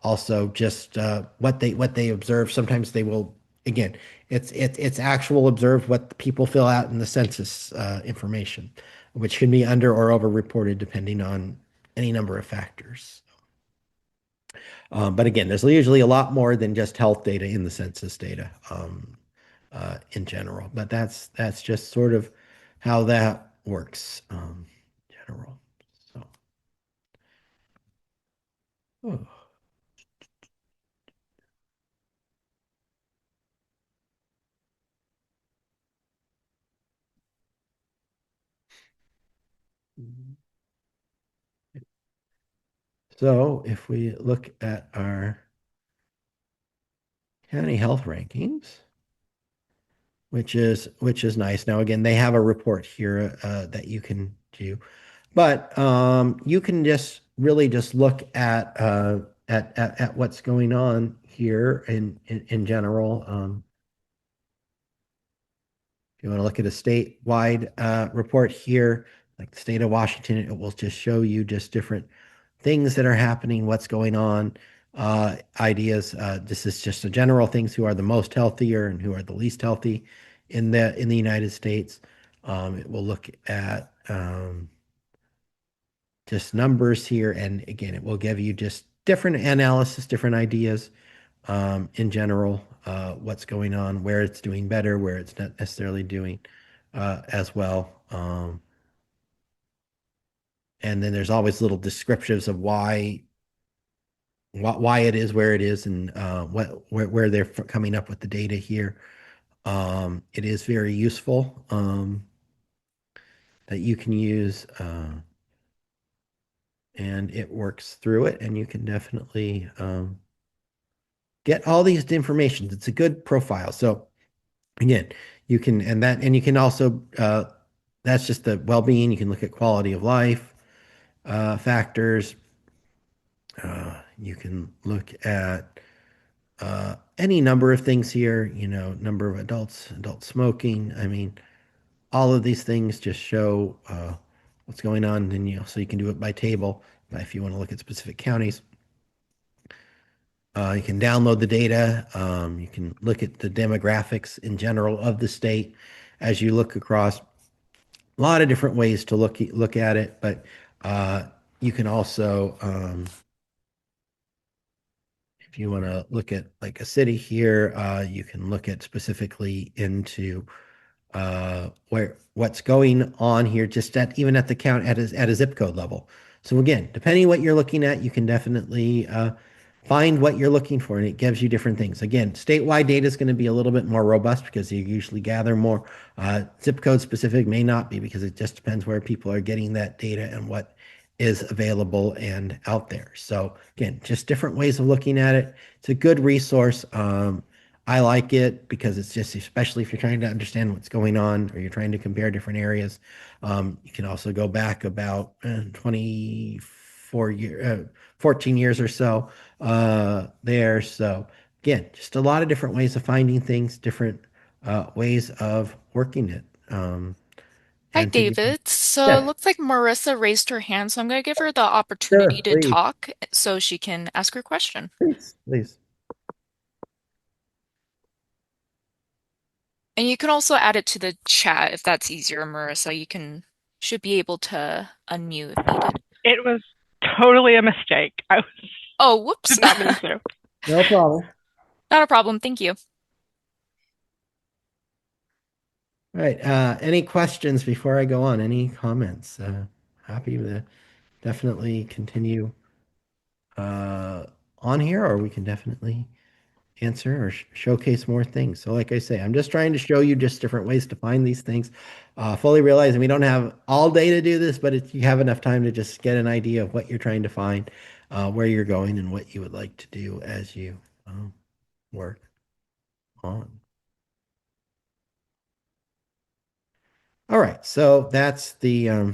Speaker 1: Also, just what they observe. Sometimes they will. Again, it's actual observed what the people fill out in the census information, which can be under or over reported depending on any number of factors. But again, there's usually a lot more than just health data in the census data in general. But that's just sort of how that works in general. So, oh. So if we look at our county health rankings, which is nice. Now again, they have a report here that you can do, but you can just really just look at what's going on here in general. If you want to look at a statewide report here, like the state of Washington, it will just show you just different things that are happening, what's going on, ideas. This is just a general things who are the most healthier and who are the least healthy in the United States. It will look at just numbers here, and again, it will give you just different analysis, different ideas in general, what's going on, where it's doing better, where it's not necessarily doing as well. And then there's always little descriptives of why why it is where it is and where they're coming up with the data here. It is very useful that you can use, and it works through it, and you can definitely get all these information. It's a good profile. So again, you can and you can also that's just the well-being. You can look at quality of life factors. You can look at any number of things here, number of adults, adult smoking. I mean, all of these things just show what's going on. And so you can do it by table. If you want to look at specific counties, you can download the data. You can look at the demographics in general of the state as you look across. A lot of different ways to look at it, but you can also if you want to look at like a city here, you can look at specifically into what's going on here, just even at the count at a zip code level. So again, depending what you're looking at, you can definitely find what you're looking for, and it gives you different things. Again, statewide data is going to be a little bit more robust because you usually gather more. Zip code specific may not be because it just depends where people are getting that data and what is available and out there. So again, just different ways of looking at it. It's a good resource. I like it because it's just, especially if you're trying to understand what's going on or you're trying to compare different areas. You can also go back about 14 years or so there. So again, just a lot of different ways of finding things, different ways of working it.
Speaker 2: Hi,
Speaker 1: And to,
Speaker 2: David. So it
Speaker 1: yes,
Speaker 2: looks like Marissa raised her hand, so I'm going to give her the opportunity
Speaker 1: sure,
Speaker 2: to
Speaker 1: please,
Speaker 2: talk so she can ask her question.
Speaker 1: please.
Speaker 2: And you can also add it to the chat if that's easier, Marissa. You should be able to unmute if needed.
Speaker 3: It was totally a mistake. I
Speaker 2: Oh, whoops.
Speaker 3: did not mean to.
Speaker 1: No problem.
Speaker 2: Not a problem. Thank you.
Speaker 1: All right. Any questions before I go on? Any comments? Happy to definitely continue uh, on here, or we can definitely answer or showcase more things. So, like I say, I'm just trying to show you just different ways to find these things. Fully realizing we don't have all day to do this, but you have enough time to just get an idea of what you're trying to find, where you're going, and what you would like to do as you work on. All right. So that's the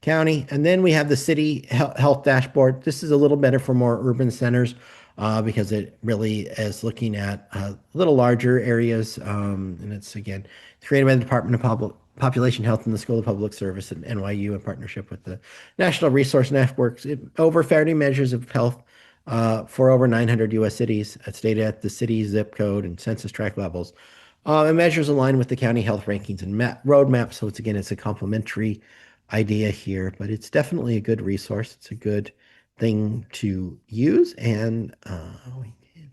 Speaker 1: county. And then we have the city health dashboard. This is a little better for more urban centers because it really is looking at little larger areas. And it's, again, it's created by the Department of Population Health and the School of Public Service at NYU in partnership with the National Resource Networks. Over 30 measures of health for over 900 U.S. cities. It's data at the city zip code and census tract levels. It measures align with the county health rankings and roadmap. So it's a complementary idea here, but it's definitely a good resource. It's a good thing to use, and we can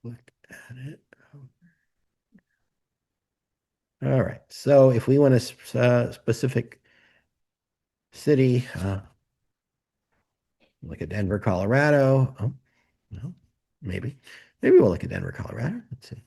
Speaker 1: look at it. All right. So if we want a specific city, look at Denver, Colorado. Oh, no, maybe we'll look at Denver, Colorado. Let's see.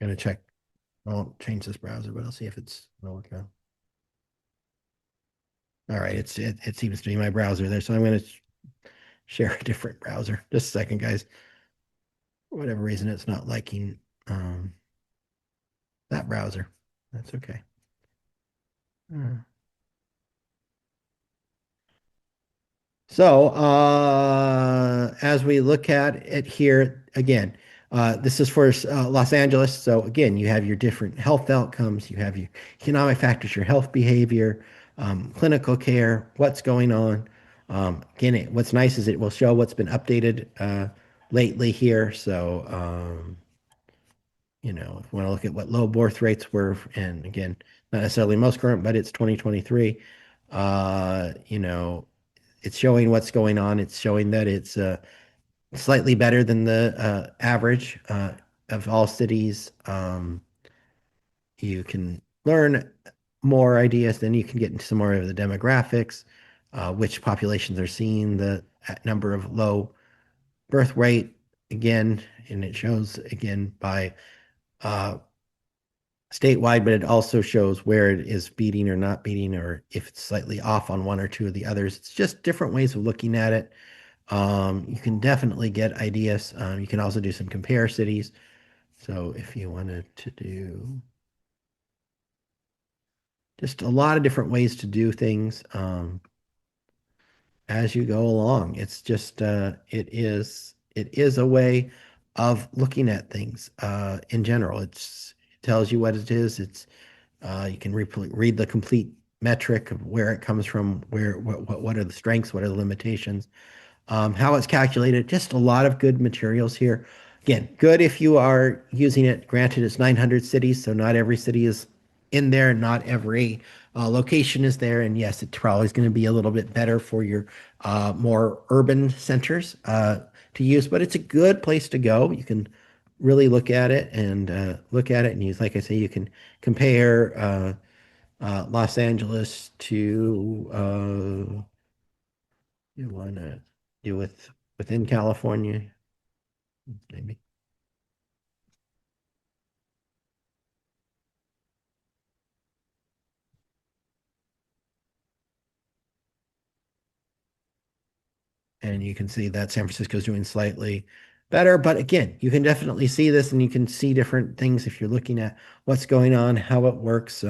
Speaker 1: Gonna check. I won't change this browser, but I'll see if it's gonna work out. All right, it seems to be my browser there, so I'm gonna share a different browser. Just a second, guys. For whatever reason, it's not liking that browser. That's okay. So as we look at it here again, This is for Los Angeles. So again, you have your different health outcomes, you have your economic factors, your health behavior, clinical care, what's going on. Again, what's nice is it will show what's been updated lately here. So, if you want to look at what low birth rates were, and again, not necessarily most current, but it's 2023. It's showing what's going on. It's showing that it's slightly better than the average of all cities. You can learn more ideas, then you can get into some more of the demographics, which populations are seeing the number of low birth rate again, and it shows again by uh, statewide, but it also shows where it is beating or not beating, or if it's slightly off on one or two of the others. It's just different ways of looking at it. You can definitely get ideas. You can also do some compare cities. So if you wanted to do just a lot of different ways to do things as you go along, it's just it is a way of looking at things in general. It tells you what it is. You can read the complete metric of where it comes from, where what are the strengths, what are the limitations, how it's calculated. Just a lot of good materials here. Again, good if you are using it. Granted, it's 900 cities, so not every city is in there, not every location is there. And yes, it probably is going to be a little bit better for your more urban centers to use, but it's a good place to go. You can really look at it and use, like I say, you can compare Los Angeles to you want to do within California, maybe. And you can see that San Francisco is doing slightly better. But again, you can definitely see this and you can see different things if you're looking at what's going on, how it works,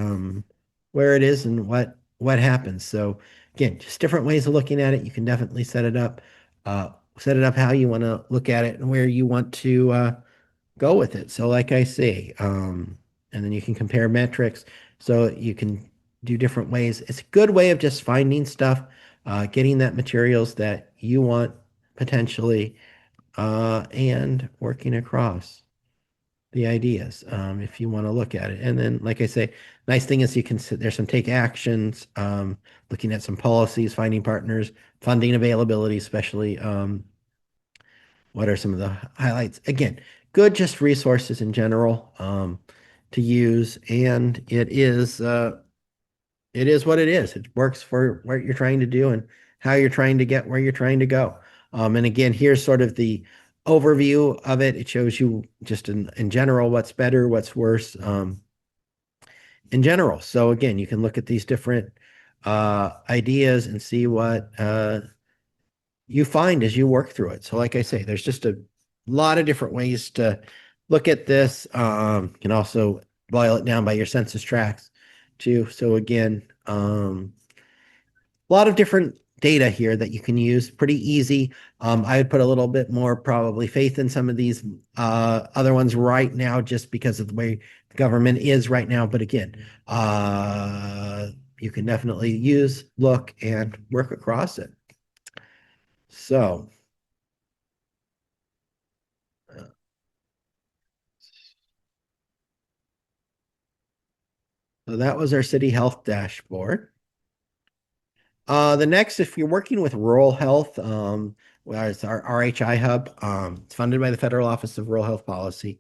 Speaker 1: where it is, and what happens. So again, just different ways of looking at it. You can definitely set it up how you want to look at it and where you want to go with it. So like I say, and then you can compare metrics. So you can do different ways. It's a good way of just finding stuff, getting that materials that you want potentially, and working across the ideas if you want to look at it. And then, like I say, nice thing is you can sit there's some take actions, looking at some policies, finding partners, funding availability, especially what are some of the highlights? Again, good just resources in general to use, and it is what it is. It works for what you're trying to do and how you're trying to get where you're trying to go. And again, here's sort of the overview of it. It shows you just in general what's better, what's worse in general. So again, you can look at these different ideas and see what you find as you work through it. So, like I say, there's just a lot of different ways to look at this. You can also boil it down by your census tracts too. So again, a lot of different data here that you can use. Pretty easy. I would put a little bit more probably faith in some of these other ones right now, just because of the way the government is right now. But again, you can definitely look, and work across it. So. So that was our city health dashboard. The next, if you're working with rural health, well, it's our RHI hub. It's funded by the Federal Office of Rural Health Policy.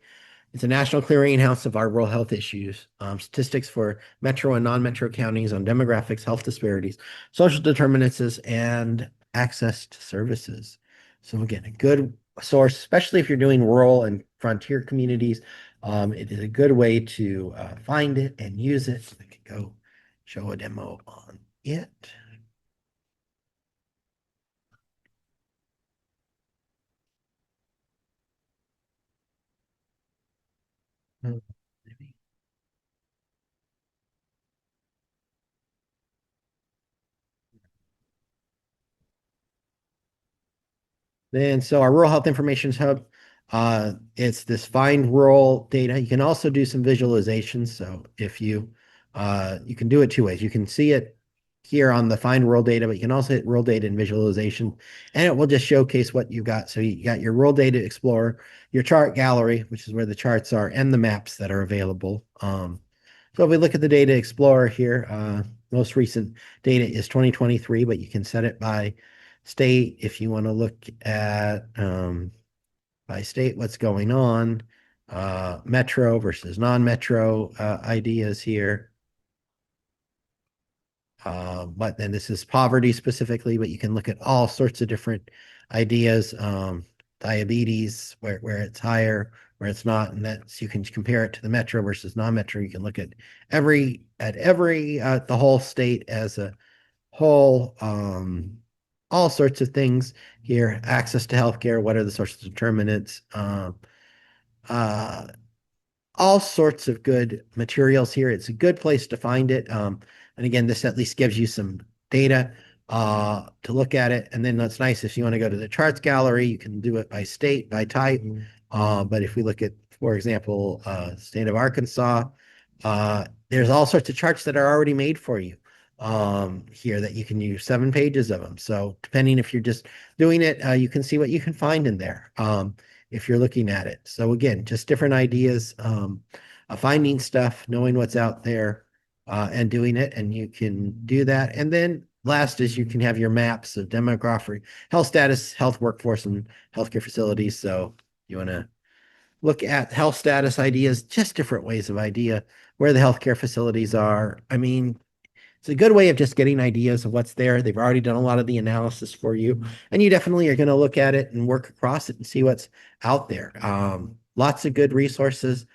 Speaker 1: It's a national clearinghouse of our rural health issues, statistics for metro and non-metro counties on demographics, health disparities, social determinants, and access to services. So again, a good source, especially if you're doing rural and frontier communities. It is a good way to find it and use it. So I can go show a demo on it. Maybe. Then, so our Rural Health Information Hub It's this find rural data. You can also do some visualizations. So if you can do it two ways. You can see it here on the find rural data, but you can also hit rural data and visualization, and it will just showcase what you got. So you got your rural data explorer, your chart gallery, which is where the charts are, and the maps that are available. So if we look at the data explorer here, most recent data is 2023, but you can set it by state if you want to look at by state what's going on, metro versus non-metro ideas here. But then this is poverty specifically, but you can look at all sorts of different ideas. Diabetes, where it's higher, where it's not, and that's you can compare it to the metro versus non-metro. You can look at every the whole state as a whole, all sorts of things here. Access to healthcare, what are the social determinants? Uh, all sorts of good materials here. It's a good place to find it. And again, this at least gives you some data to look at it. And then that's nice if you want to go to the charts gallery, you can do it by state, by type. But if we look at, for example, state of Arkansas, there's all sorts of charts that are already made for you here that you can use 7 pages of them. So depending if you're just doing it, you can see what you can find in there. If you're looking at it. So again, just different ideas, finding stuff, knowing what's out there, and doing it, and you can do that. And then last is you can have your maps of demographic, health status, health workforce, and healthcare facilities. So you want to look at health status ideas, just different ways of idea, where the healthcare facilities are. I mean, it's a good way of just getting ideas of what's there. They've already done a lot of the analysis for you, and you definitely are going to look at it and work across it and see what's out there. Lots of good resources,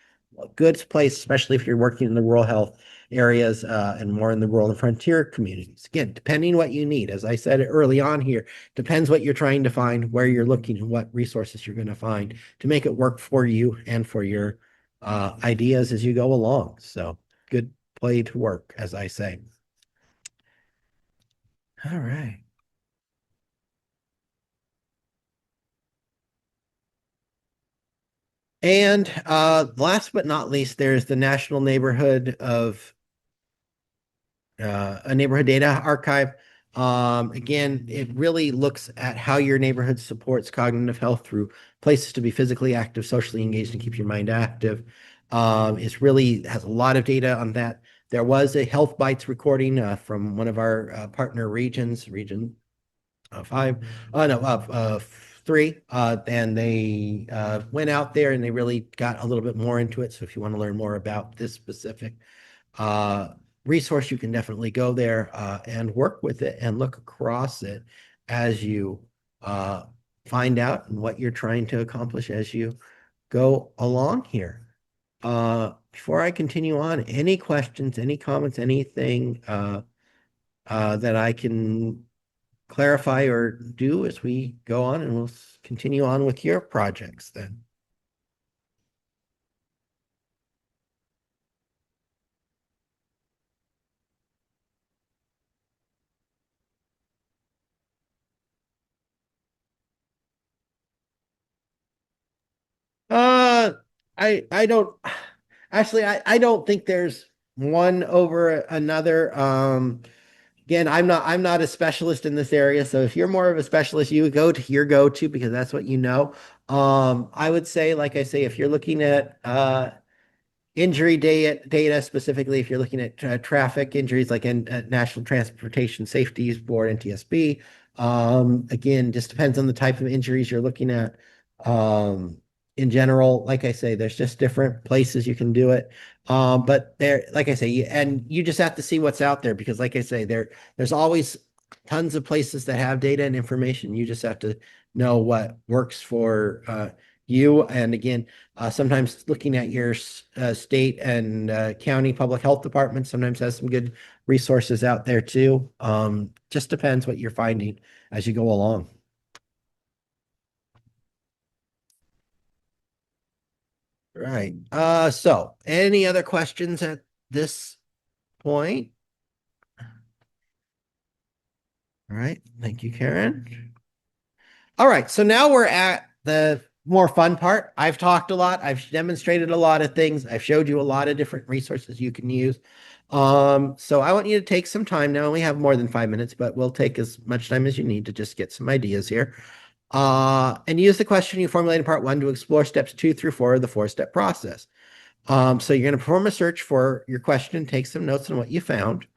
Speaker 1: good place, especially if you're working in the rural health areas and more in the rural and frontier communities. Again, depending what you need, as I said early on here, depends what you're trying to find, where you're looking, and what resources you're going to find to make it work for you and for your ideas as you go along. So good play to work, as I say. All right. And last but not least, there's the National Neighborhood of a Neighborhood Data Archive. Again, it really looks at how your neighborhood supports cognitive health through places to be physically active, socially engaged, and keep your mind active. It really has a lot of data on that. There was a Health Bites recording from one of our partner regions, Region 5, no, 3, and they went out there and they really got a little bit more into it. So if you want to learn more about this specific resource, you can definitely go there and work with it and look across it as you find out and what you're trying to accomplish as you go along here. Before I continue on, any questions, any comments, anything that I can clarify or do as we go on, and we'll continue on with your projects then. Uh, I don't actually I don't think there's one over another. Again, I'm not a specialist in this area, so if you're more of a specialist, you would go to your go-to because that's what you know. I would say, like I say, if you're looking at injury data, specifically if you're looking at traffic injuries like in National Transportation Safety Board, NTSB, again, just depends on the type of injuries you're looking at. In general, like I say, there's just different places you can do it. But there, like I say, and you just have to see what's out there because, like I say, there's always tons of places that have data and information. You just have to know what works for you. And again, sometimes looking at your state and county public health department sometimes has some good resources out there too. Just depends what you're finding as you go along. Right. So any other questions at this point? All right. Thank you, Karen. All right. So now we're at the more fun part. I've talked a lot. I've demonstrated a lot of things. I've showed you a lot of different resources you can use. So I want you to take some time now. We have more than 5 minutes, but we'll take as much time as you need to just get some ideas here. And use the question you formulated in part 1 to explore steps 2 through 4 of the 4-step process. So you're going to perform a search for your question, take some notes on what you found.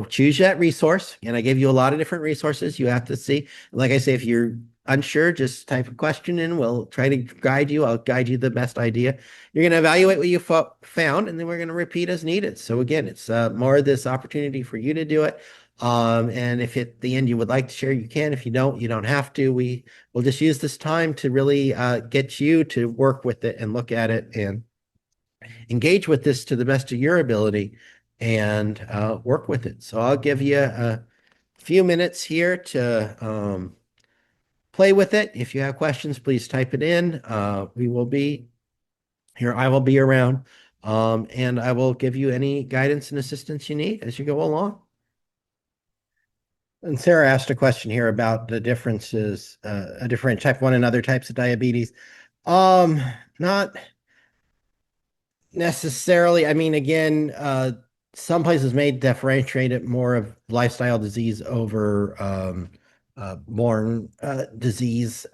Speaker 1: Choose that resource. And I gave you a lot of different resources you have to see. Like I say, if you're unsure, just type a question in. We'll try to guide you. I'll guide you the best idea. You're going to evaluate what you found, and then we're going to repeat as needed. So again, it's more of this opportunity for you to do it. And if at the end you would like to share, you can. If you don't have to. We'll just use this time to really get you to work with it and look at it and engage with this to the best of your ability and work with it. So I'll give you a few minutes here to play with it. If you have questions, please type it in. We will be here. I will be around, and I will give you any guidance and assistance you need as you go along. And Sarah asked a question here about the differences, a different type 1 and other types of diabetes. Not necessarily. I mean, again, some places may differentiate it more of lifestyle disease over born disease,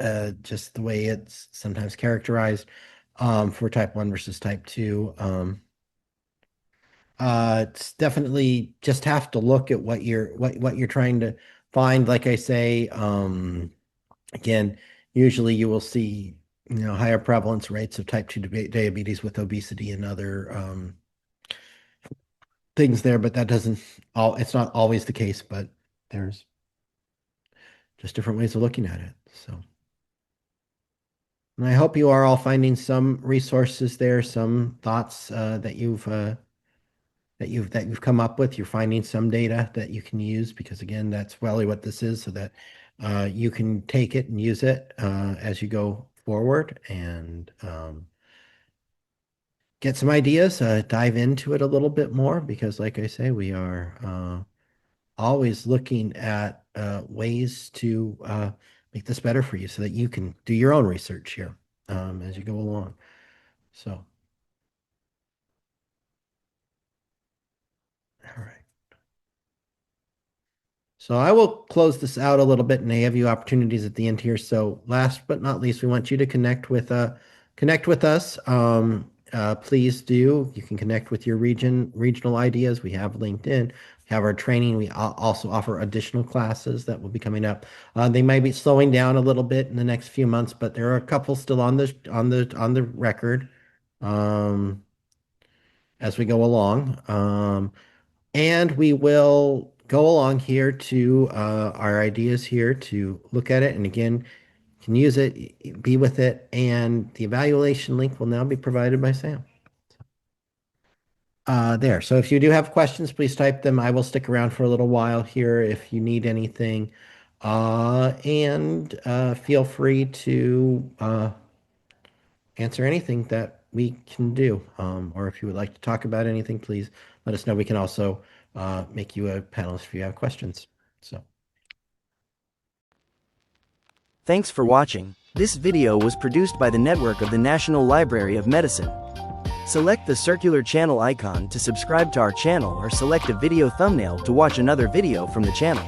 Speaker 1: just the way it's sometimes characterized for type 1 versus type 2. It's definitely just have to look at what you're trying to find. Like I say, again, usually you will see higher prevalence rates of type 2 diabetes with obesity and other things there, but it's not always the case, but there's just different ways of looking at it. So, and I hope you are all finding some resources there, some thoughts that you've come up with. You're finding some data that you can use, because again, that's really what this is, so that you can take it and use it as you go forward and get some ideas, dive into it a little bit more, because like I say, we are always looking at ways to make this better for you so that you can do your own research here as you go along. So, all right. So I will close this out a little bit, and I have you opportunities at the end here. So last but not least, we want you to connect with us. Please do. You can connect with your regional ideas. We have LinkedIn, we have our training. We also offer additional classes that will be coming up. They might be slowing down a little bit in the next few months, but there are a couple still on the record as we go along. And we will go along here to our ideas here to look at it. And again, you can use it, be with it, and the evaluation link will now be provided by Sam. There. So if you do have questions, please type them. I will stick around for a little while here if you need anything. And feel free to answer anything that we can do. Or if you would like to talk about anything, please let us know. We can also make you a panelist if you have questions. So,
Speaker 4: thanks for watching. This video was produced by the network of the National Library of Medicine. Select the circular channel icon to subscribe to our channel, or select a video thumbnail to watch another video from the channel.